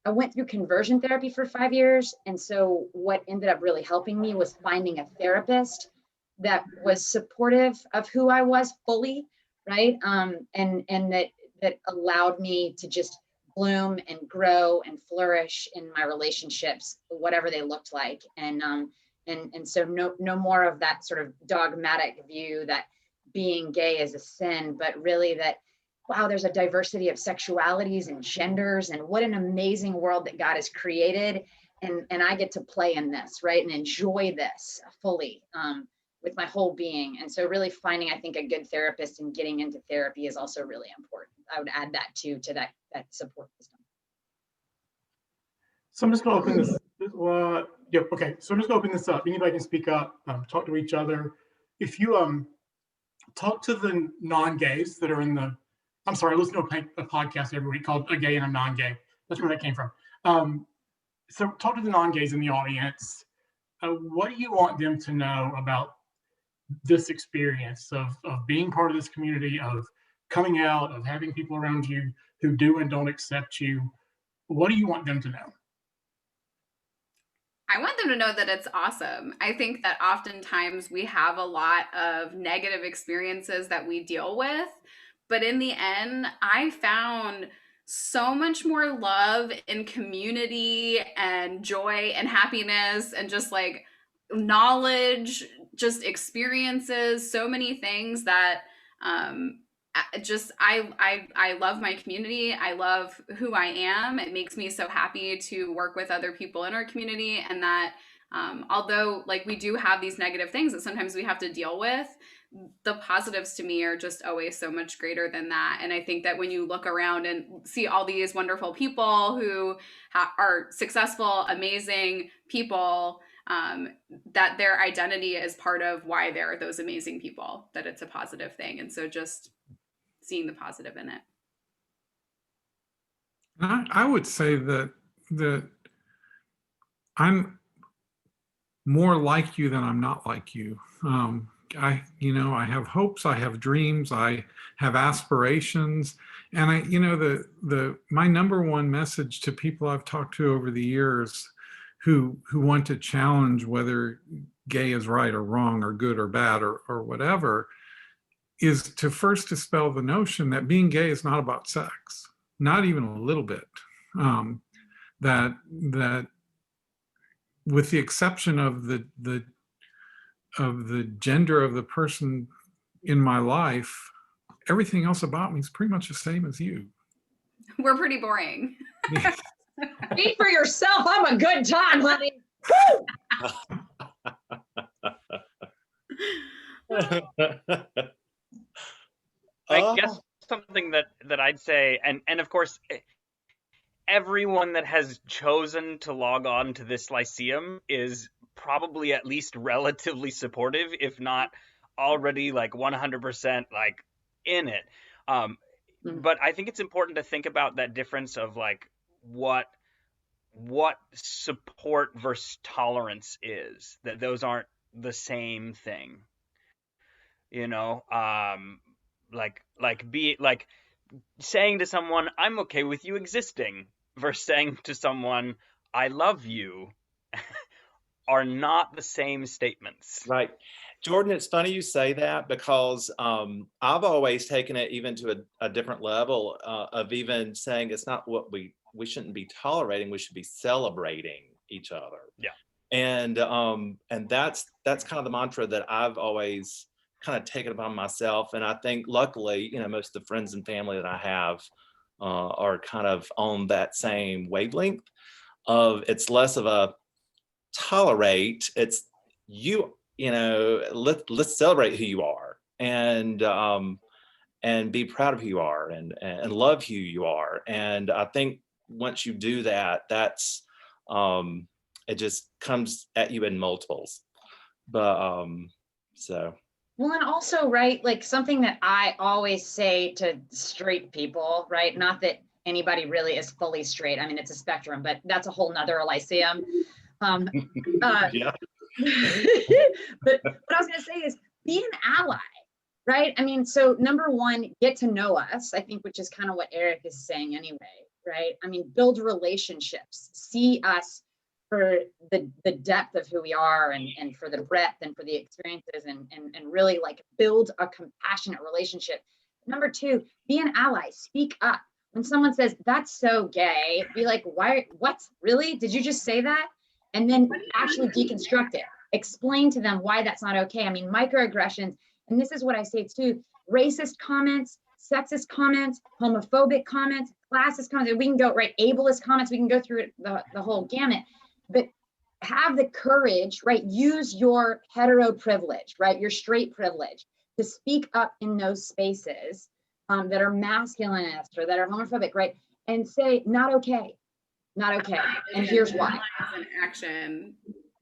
Speaker 6: I went through conversion therapy for 5 years. And so what ended up really helping me was finding a therapist that was supportive of who I was fully. Right. And that allowed me to just bloom and grow and flourish in my relationships, whatever they looked like. And so no more of that sort of dogmatic view that being gay is a sin, but really that, wow, there's a diversity of sexualities and genders, and what an amazing world that God has created. And I get to play in this, right? And enjoy this fully with my whole being. And so really finding, I think, a good therapist and getting into therapy is also really important. I would add that to that support system.
Speaker 2: So I'm just going to open this. Okay. So I'm just going to open this up. Anybody can speak up, talk to each other. If you talk to the non-gays that are in the, I'm sorry, I listen to a podcast every week called A Gay and a Non-Gay. That's where that came from. So talk to the non-gays in the audience. What do you want them to know about this experience of being part of this community, of coming out, of having people around you who do and don't accept you? What do you want them to know?
Speaker 3: I want them to know that it's awesome. I think that oftentimes we have a lot of negative experiences that we deal with, but in the end, I found so much more love and community and joy and happiness and just like knowledge, just experiences, so many things that I love my community. I love who I am. It makes me so happy to work with other people in our community, and that although like we do have these negative things that sometimes we have to deal with, the positives to me are just always so much greater than that. And I think that when you look around and see all these wonderful people who are successful, amazing people, that their identity is part of why they're those amazing people, that it's a positive thing. And so just seeing the positive in it.
Speaker 4: I would say that I'm more like you than I'm not like you. I have hopes, I have dreams, I have aspirations, and my number one message to people I've talked to over the years who want to challenge whether gay is right or wrong or good or bad or whatever, is to first dispel the notion that being gay is not about sex, not even a little bit. That with the exception of the gender of the person in my life, everything else about me is pretty much the same as you.
Speaker 3: We're pretty boring.
Speaker 6: Speak for yourself. I'm a good time, honey.
Speaker 5: I guess something that I'd say, and of course, everyone that has chosen to log on to this lyceum is probably at least relatively supportive, if not already like 100% like in it. But I think it's important to think about that difference of like what support versus tolerance is, that those aren't the same thing. Like saying to someone, I'm okay with you existing, versus saying to someone, I love you, are not the same statements.
Speaker 7: Right. Jordan, it's funny you say that, because I've always taken it even to a different level of even saying it's not what we shouldn't be tolerating, we should be celebrating each other.
Speaker 5: Yeah.
Speaker 7: And that's kind of the mantra that I've always kind of taken upon myself. And I think luckily, most of the friends and family that I have are kind of on that same wavelength of, it's less of a tolerate, it's let's celebrate who you are, and be proud of who you are, and love who you are. And I think once you do that, that's it just comes at you in multiples. But so.
Speaker 6: Well, and also, right, like something that I always say to straight people, right? Not that anybody really is fully straight. I mean, it's a spectrum, but that's a whole nother lyceum.
Speaker 7: Yeah.
Speaker 6: But what I was going to say is be an ally, right? I mean, so number one, get to know us, I think, which is kind of what Eric is saying anyway, right? I mean, build relationships, see us for the depth of who we are, and for the breadth, and for the experiences, and really like build a compassionate relationship. Number two, be an ally, speak up. When someone says, that's so gay, be like, why, what, really? Did you just say that? And then actually deconstruct it. Explain to them why that's not okay. I mean, microaggressions, and this is what I say too, racist comments, sexist comments, homophobic comments, classist comments, we can go, right, ableist comments, we can go through it, the whole gamut. But have the courage, right, use your hetero privilege, right, your straight privilege, to speak up in those spaces that are masculinist or that are homophobic, right, and say, not okay. Not okay. And here's why.
Speaker 3: It's an action,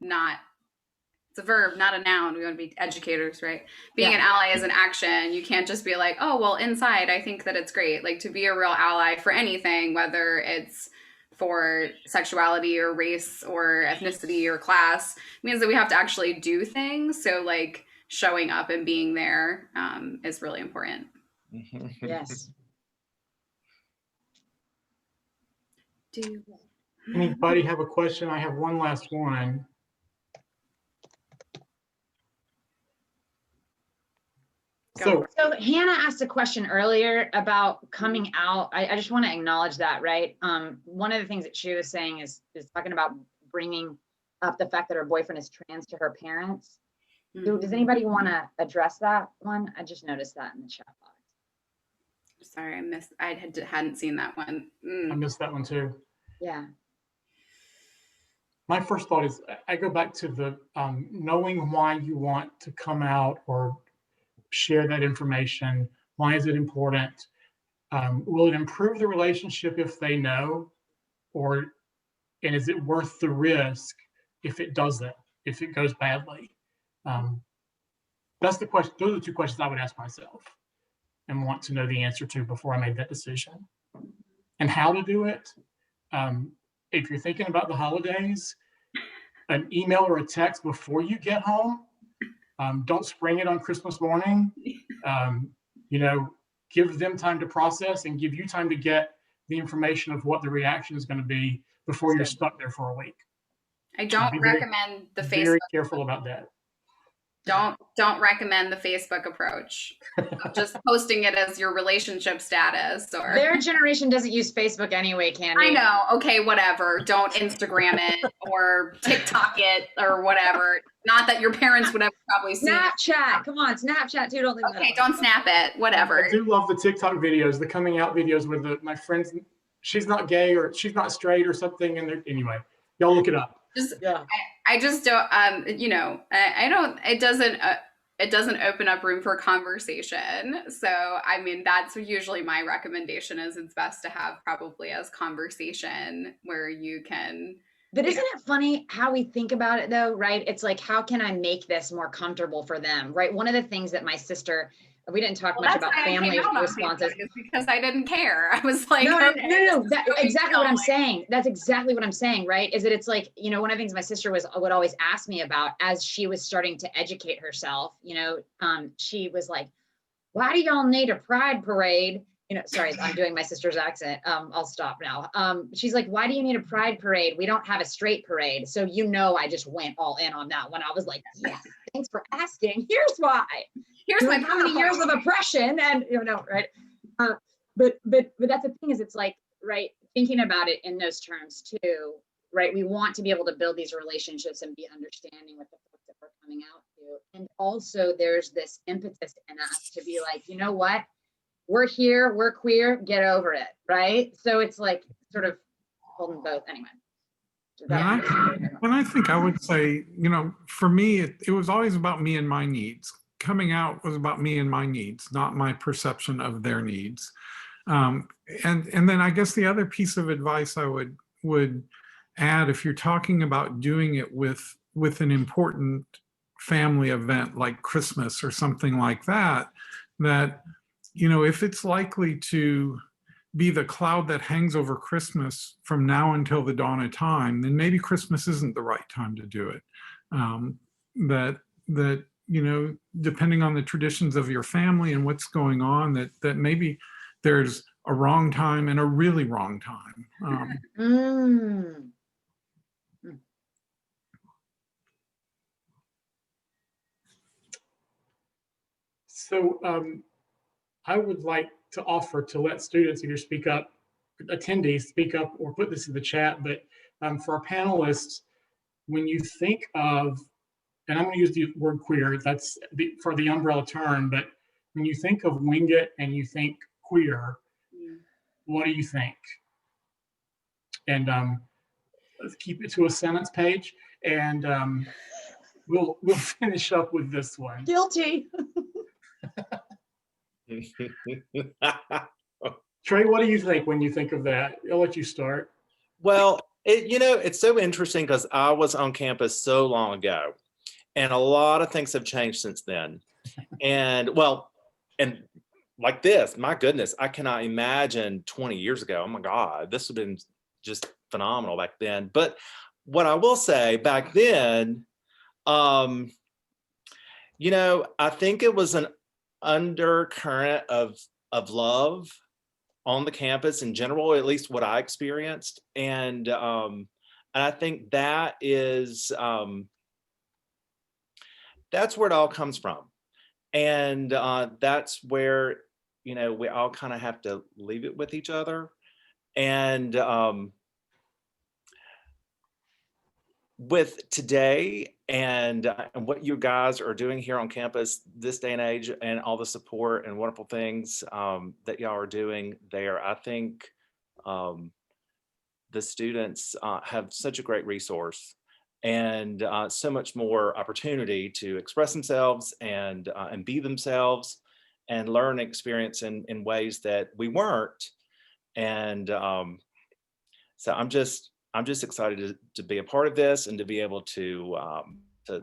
Speaker 3: it's a verb, not a noun. We want to be educators, right? Being an ally is an action. You can't just be like, oh, well, inside, I think that it's great. Like, to be a real ally for anything, whether it's for sexuality or race or ethnicity or class, means that we have to actually do things. So like showing up and being there is really important.
Speaker 6: Yes.
Speaker 2: Anybody have a question? I have one last one. So
Speaker 6: Hannah asked a question earlier about coming out. I just want to acknowledge that, right? One of the things that she was saying is talking about bringing up the fact that her boyfriend is trans to her parents. So does anybody want to address that one? I just noticed that in the chat box.
Speaker 3: Sorry, I hadn't seen that one.
Speaker 2: I missed that one too.
Speaker 6: Yeah.
Speaker 2: My first thought is I go back to the knowing why you want to come out or share that information. Why is it important? Will it improve the relationship if they know, and is it worth the risk if it doesn't, if it goes badly? That's the question. Those are the two questions I would ask myself and want to know the answer to before I made that decision. And how to do it. If you're thinking about the holidays, an email or a text before you get home. Don't spring it on Christmas morning. Give them time to process and give you time to get the information of what the reaction is going to be before you're stuck there for a week.
Speaker 3: I don't recommend the Facebook.
Speaker 2: Very careful about that.
Speaker 3: Don't recommend the Facebook approach of just posting it as your relationship status. Or
Speaker 6: their generation doesn't use Facebook anyway, Candy.
Speaker 3: I know. Okay, whatever. Don't Instagram it or TikTok it or whatever. Not that your parents would have probably seen.
Speaker 6: Snapchat. Come on, Snapchat too. Don't leave that.
Speaker 3: Okay, don't snap it. Whatever.
Speaker 2: I do love the TikTok videos, the coming out videos with my friends. She's not gay or she's not straight or something. And anyway, y'all look it up.
Speaker 3: I just don't, I don't, it doesn't open up room for conversation. So, I mean, that's usually my recommendation is it's best to have probably as conversation where you can.
Speaker 6: But isn't it funny how we think about it though, right? It's like, how can I make this more comfortable for them, right? One of the things that my sister, we didn't talk much about family responses
Speaker 3: because I didn't care. I was like,
Speaker 6: no, that's exactly what I'm saying. That's exactly what I'm saying, right? Is that it's like, one of the things my sister would always ask me about as she was starting to educate herself, she was like, why do y'all need a pride parade? Sorry, I'm doing my sister's accent. I'll stop now. She's like, why do you need a pride parade? We don't have a straight parade. So, I just went all in on that one. I was like, yes, thanks for asking. Here's why.
Speaker 3: Here's my
Speaker 6: how many years of oppression and right. But that's the thing is it's like, right, thinking about it in those terms too, right? We want to be able to build these relationships and be understanding with the folks that we're coming out to. And also there's this impetus in us to be like, you know what? We're here, we're queer, get over it, right? So it's like sort of holding both anyway.
Speaker 4: And I think I would say, for me, it was always about me and my needs. Coming out was about me and my needs, not my perception of their needs. And then I guess the other piece of advice I would add, if you're talking about doing it with an important family event like Christmas or something like that, if it's likely to be the cloud that hangs over Christmas from now until the dawn of time, then maybe Christmas isn't the right time to do it. That depending on the traditions of your family and what's going on, that maybe there's a wrong time and a really wrong time.
Speaker 2: So I would like to offer to let students either speak up, attendees speak up or put this in the chat, but for our panelists, when you think of, and I'm going to use the word queer, that's for the umbrella term, but when you think of Wingate and you think queer, what do you think? And let's keep it to a sentence page, and we'll finish up with this one.
Speaker 6: Guilty.
Speaker 2: Trey, what do you think when you think of that? I'll let you start.
Speaker 7: Well, it's so interesting because I was on campus so long ago, and a lot of things have changed since then. And like this, my goodness, I cannot imagine 20 years ago. Oh my God, this would have been just phenomenal back then. But what I will say back then, I think it was an undercurrent of love on the campus in general, at least what I experienced. And I think that is, that's where it all comes from. And that's where, you know, we all kind of have to leave it with each other. And with today and what you guys are doing here on campus this day and age, and all the support and wonderful things that y'all are doing there, I think the students have such a great resource and so much more opportunity to express themselves and be themselves and learn and experience in ways that we weren't. And so I'm just excited to be a part of this and to be able to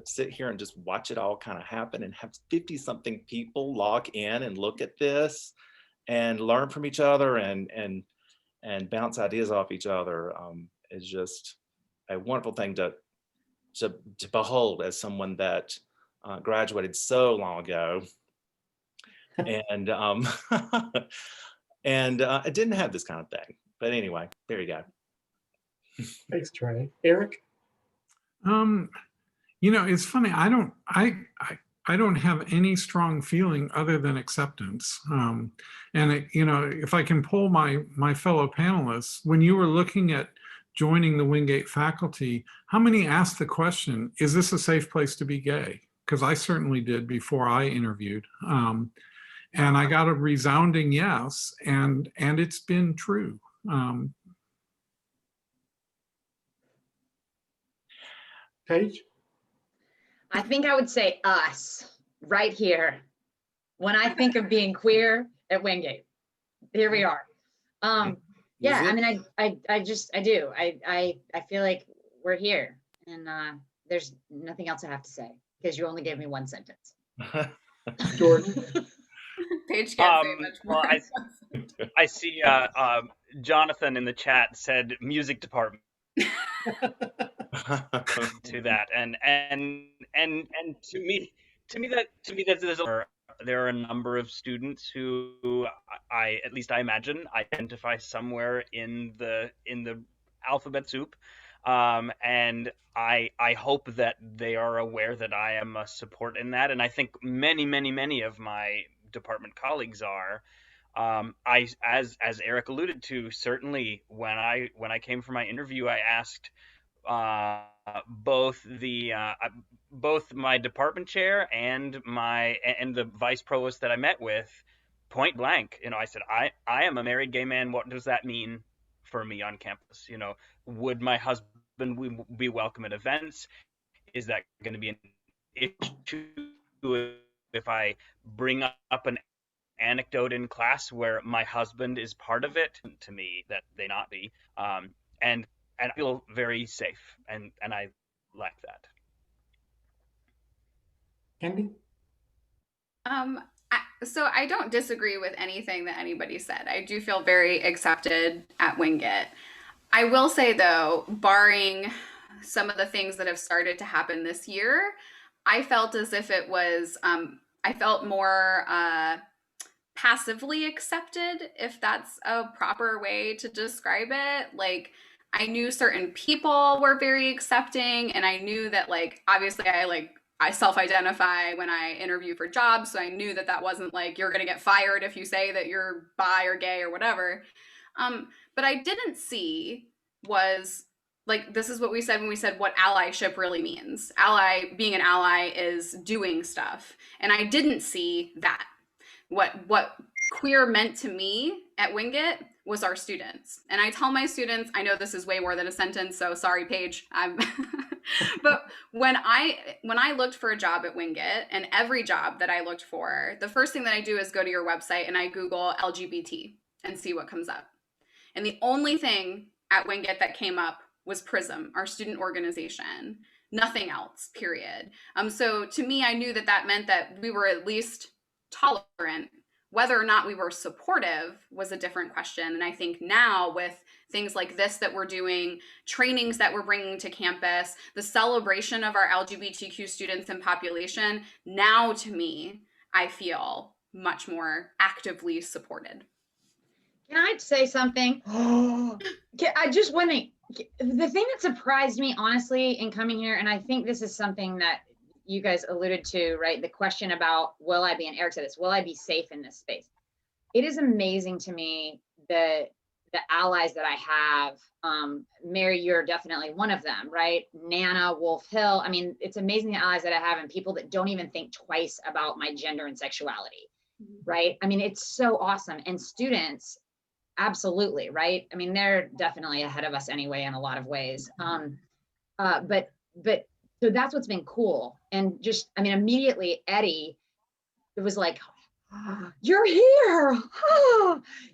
Speaker 7: sit here and just watch it all kind of happen and have 50-something people log in and look at this and learn from each other and bounce ideas off each other is just a wonderful thing to behold as someone that graduated so long ago. And and I didn't have this kind of thing. But anyway, there you go.
Speaker 2: Thanks, Trey. Eric?
Speaker 4: You know, it's funny. I don't have any strong feeling other than acceptance. And you know, if I can poll my fellow panelists, when you were looking at joining the Wingate faculty, how many asked the question, is this a safe place to be gay? Because I certainly did before I interviewed. And I got a resounding yes, and it's been true.
Speaker 2: Paige?
Speaker 6: I think I would say us right here. When I think of being queer at Wingate, here we are. Yeah, I mean, I do. I feel like we're here, and there's nothing else I have to say because you only gave me one sentence.
Speaker 2: Jordan?
Speaker 3: Paige can't say much more.
Speaker 5: Well, I see Jonathan in the chat said music department to that, and to me that there are a number of students who at least I imagine identify somewhere in the alphabet soup, and I hope that they are aware that I am a support in that, and I think many of my department colleagues are. As Eric alluded to, certainly when I came for my interview, I asked both my department chair and the vice provost that I met with, point blank, you know, I said, I am a married gay man. What does that mean for me on campus? You know, would my husband be welcome at events? Is that going to be an issue if I bring up an anecdote in class where my husband is part of it? To me, that they not be, and I feel very safe, and I like that.
Speaker 2: Candy?
Speaker 3: So I don't disagree with anything that anybody said. I do feel very accepted at Wingate. I will say though, barring some of the things that have started to happen this year, I felt as if it was, I felt more passively accepted, if that's a proper way to describe it. Like, I knew certain people were very accepting, and I knew that, like, obviously I self-identify when I interview for jobs, so I knew that wasn't like you're gonna get fired if you say that you're bi or gay or whatever. But I didn't see was, like, this is what we said when we said what allyship really means. Being an ally is doing stuff, and I didn't see that. What queer meant to me at Wingate was our students. And I tell my students, I know this is way more than a sentence, so sorry, Paige. But when I looked for a job at Wingate, and every job that I looked for, the first thing that I do is go to your website and I Google LGBT and see what comes up. And the only thing at Wingate that came up was PRISM, our student organization. Nothing else, period. So to me, I knew that meant that we were at least tolerant. Whether or not we were supportive was a different question. And I think now with things like this that we're doing, trainings that we're bringing to campus, the celebration of our LGBTQ students and population, now to me, I feel much more actively supported.
Speaker 6: Can I I say something? I just want to, the thing that surprised me, honestly, in coming here, and I think this is something that you guys alluded to, right? The question about, will I be, and Eric said this, will I be safe in this space? It is amazing to me the allies that I have. Mary, you're definitely one of them, right? Nana, Wolf Hill. I mean, it's amazing the allies that I have and people that don't even think twice about my gender and sexuality, right? I mean, it's so awesome. And students, absolutely, right? I mean, they're definitely ahead of us anyway in a lot of ways. But so that's what's been cool. And just, I mean, immediately Eddie, it was like, you're here,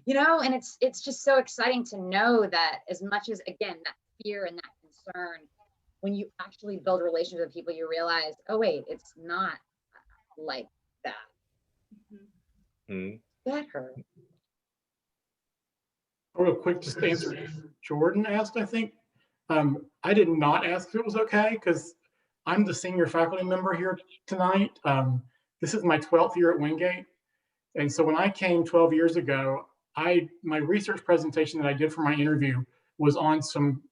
Speaker 6: you know, and it's just so exciting to know that as much as, again, that fear and that concern, when you actually build relationships with people, you realize, oh wait, it's not like that. That hurt.
Speaker 2: Real quick, just to answer Jordan asked, I think. I did not ask if it was okay because I'm the senior faculty member here tonight. This is my 12th year at Wingate. And so when I came 12 years ago, my research presentation that I did for my interview was on some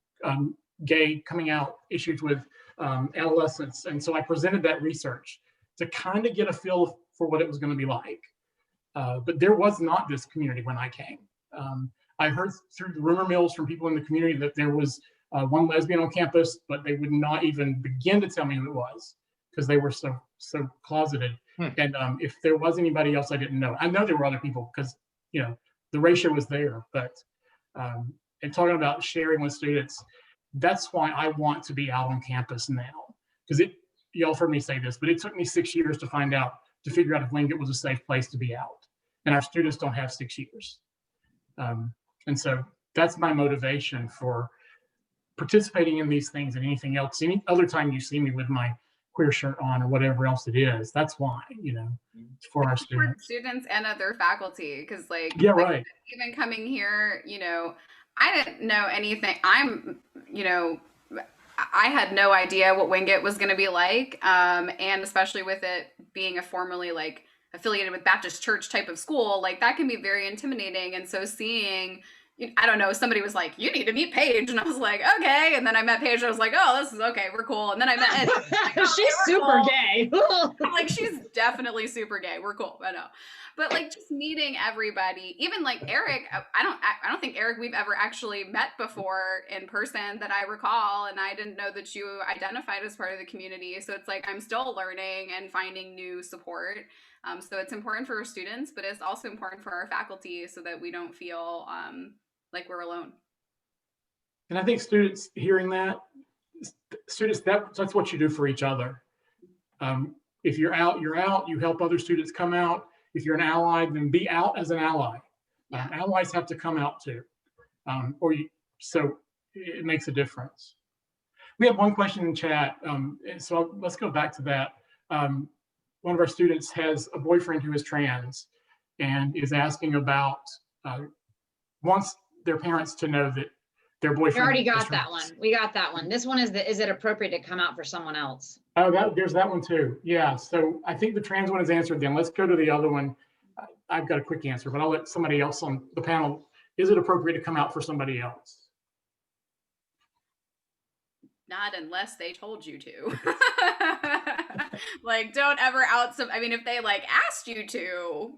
Speaker 2: gay coming out issues with adolescents. And so I presented that research to kind of get a feel for what it was going to be like. But there was not this community when I came. I heard through the rumor mills from people in the community that there was one lesbian on campus, but they would not even begin to tell me who it was because they were so closeted. And if there was anybody else I didn't know, I know there were other people because, you know, the ratio was there. But and talking about sharing with students, that's why I want to be out on campus now. Because y'all heard me say this, but it took me 6 years to figure out if Wingate was a safe place to be out. And our students don't have 6 years. And so that's my motivation for participating in these things and anything else. Any other time you see me with my queer shirt on or whatever else it is, that's why, you know, it's for our students.
Speaker 3: For students and other faculty, because like,
Speaker 2: yeah, right.
Speaker 3: Even coming here, you know, I didn't know anything. You know, I had no idea what Wingate was going to be like, and especially with it being a formerly like affiliated with Baptist church type of school, like that can be very intimidating. And so seeing, I don't know, somebody was like, you need to meet Paige. And I was like, okay. And then I met Paige. And I was like, oh, this is okay. We're cool. And then I met Ed. Like, oh,
Speaker 6: she's super cool. Gay.
Speaker 3: I'm like, she's definitely super gay. We're cool. I know. But like just meeting everybody, even like Eric, I don't think Eric, we've ever actually met before in person that I recall. And I didn't know that you identified as part of the community. So it's like, I'm still learning and finding new support. So it's important for our students, but it's also important for our faculty so that we don't feel like we're alone.
Speaker 2: And I think students hearing that, that's what you do for each other. If you're out, you're out, you help other students come out. If you're an ally, then be out as an ally. Yeah. Allies have to come out too. So it makes a difference. We have one question in chat, so let's go back to that. One of our students has a boyfriend who is trans and is asking about, wants their parents to know that their boyfriend.
Speaker 6: We already got that one. We got that one. This one is it appropriate to come out for someone else?
Speaker 2: Oh, there's that one too. Yeah, so I think the trans one is answered then. Let's go to the other one. I've got a quick answer, but I'll let somebody else on the panel. Is it appropriate to come out for somebody else?
Speaker 3: Not unless they told you to. Like, don't ever out some, I mean, if they like asked you to,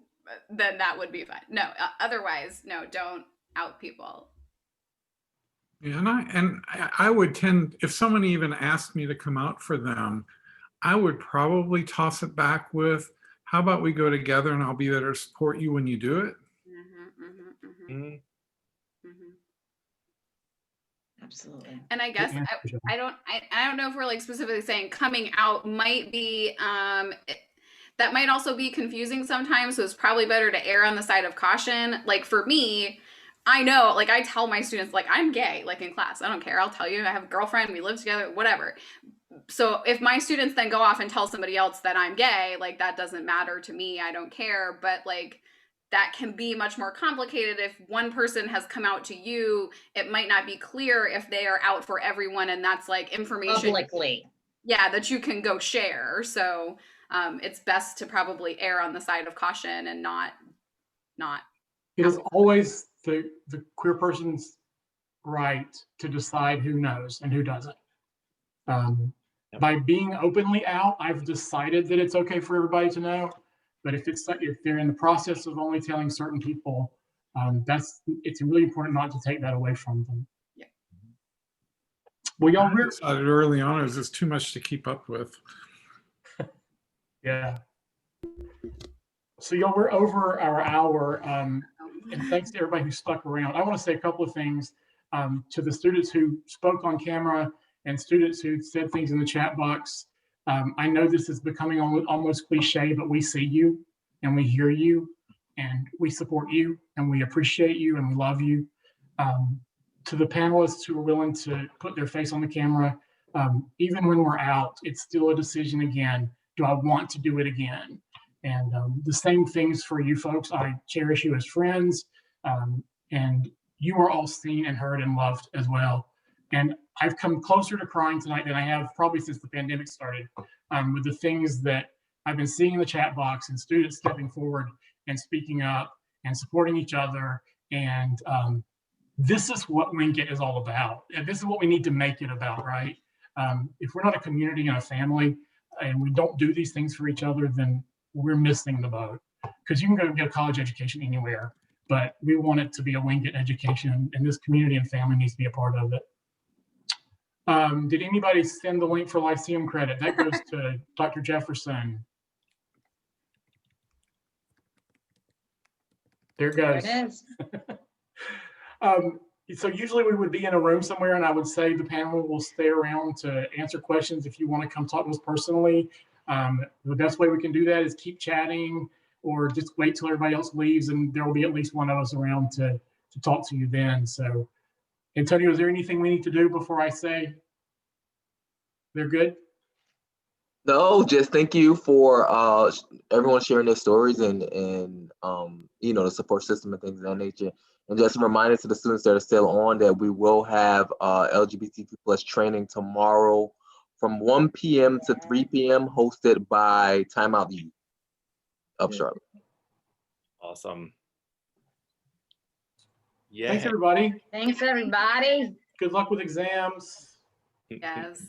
Speaker 3: then that would be fine. No, otherwise, no, don't out people.
Speaker 4: Yeah, and I would tend, if someone even asked me to come out for them, I would probably toss it back with, how about we go together and I'll be there to support you when you do it?
Speaker 6: Absolutely.
Speaker 3: And I guess I don't know if we're like specifically saying coming out might be that might also be confusing sometimes, so it's probably better to err on the side of caution. Like for me, I know, like I tell my students, like I'm gay, like in class, I don't care, I'll tell you, I have a girlfriend, we live together, whatever. So if my students then go off and tell somebody else that I'm gay, like that doesn't matter to me, I don't care. But like that can be much more complicated. If one person has come out to you, it might not be clear if they are out for everyone, and that's like information
Speaker 6: publicly,
Speaker 3: yeah, that you can go share. So it's best to probably err on the side of caution and not.
Speaker 2: It is always the queer person's right to decide who knows and who doesn't. By being openly out, I've decided that it's okay for everybody to know. But if they're in the process of only telling certain people, it's really important not to take that away from them.
Speaker 3: Yeah.
Speaker 2: Well, y'all
Speaker 4: I decided early on it was too much to keep up with.
Speaker 2: Yeah. So y'all, we're over our hour, and thanks to everybody who stuck around. I want to say a couple of things to the students who spoke on camera and students who said things in the chat box. I know this is becoming almost cliche, but we see you and we hear you and we support you and we appreciate you and we love you. To the panelists who are willing to put their face on the camera, even when we're out, it's still a decision again. Do I want to do it again? And the same things for you folks. I cherish you as friends, and you are all seen and heard and loved as well. And I've come closer to crying tonight than I have probably since the pandemic started, with the things that I've been seeing in the chat box and students stepping forward and speaking up and supporting each other. And this is what Wingate is all about. And this is what we need to make it about, right? If we're not a community and a family and we don't do these things for each other, then we're missing the boat. Because you can go get a college education anywhere, but we want it to be a Wingate education, and this community and family needs to be a part of it. Did anybody send the link for Lyceum credit? That goes to Dr. Jefferson. There it goes.
Speaker 6: There it is.
Speaker 2: So usually we would be in a room somewhere, and I would say the panel will stay around to answer questions if you want to come talk to us personally. The best way we can do that is keep chatting or just wait till everybody else leaves, and there will be at least one of us around to talk to you then. So, Antonio, is there anything we need to do before I say they're good?
Speaker 1: No, just thank you for everyone sharing their stories and you know, the support system and things of that nature. And just a reminder to the students that are still on that we will have LGBTQ plus training tomorrow from 1 p.m. to 3 p.m. hosted by Time Out Youth of Charlotte.
Speaker 7: Awesome. Yeah.
Speaker 2: Thanks, everybody.
Speaker 6: Thanks, everybody.
Speaker 2: Good luck with exams.
Speaker 3: Yes.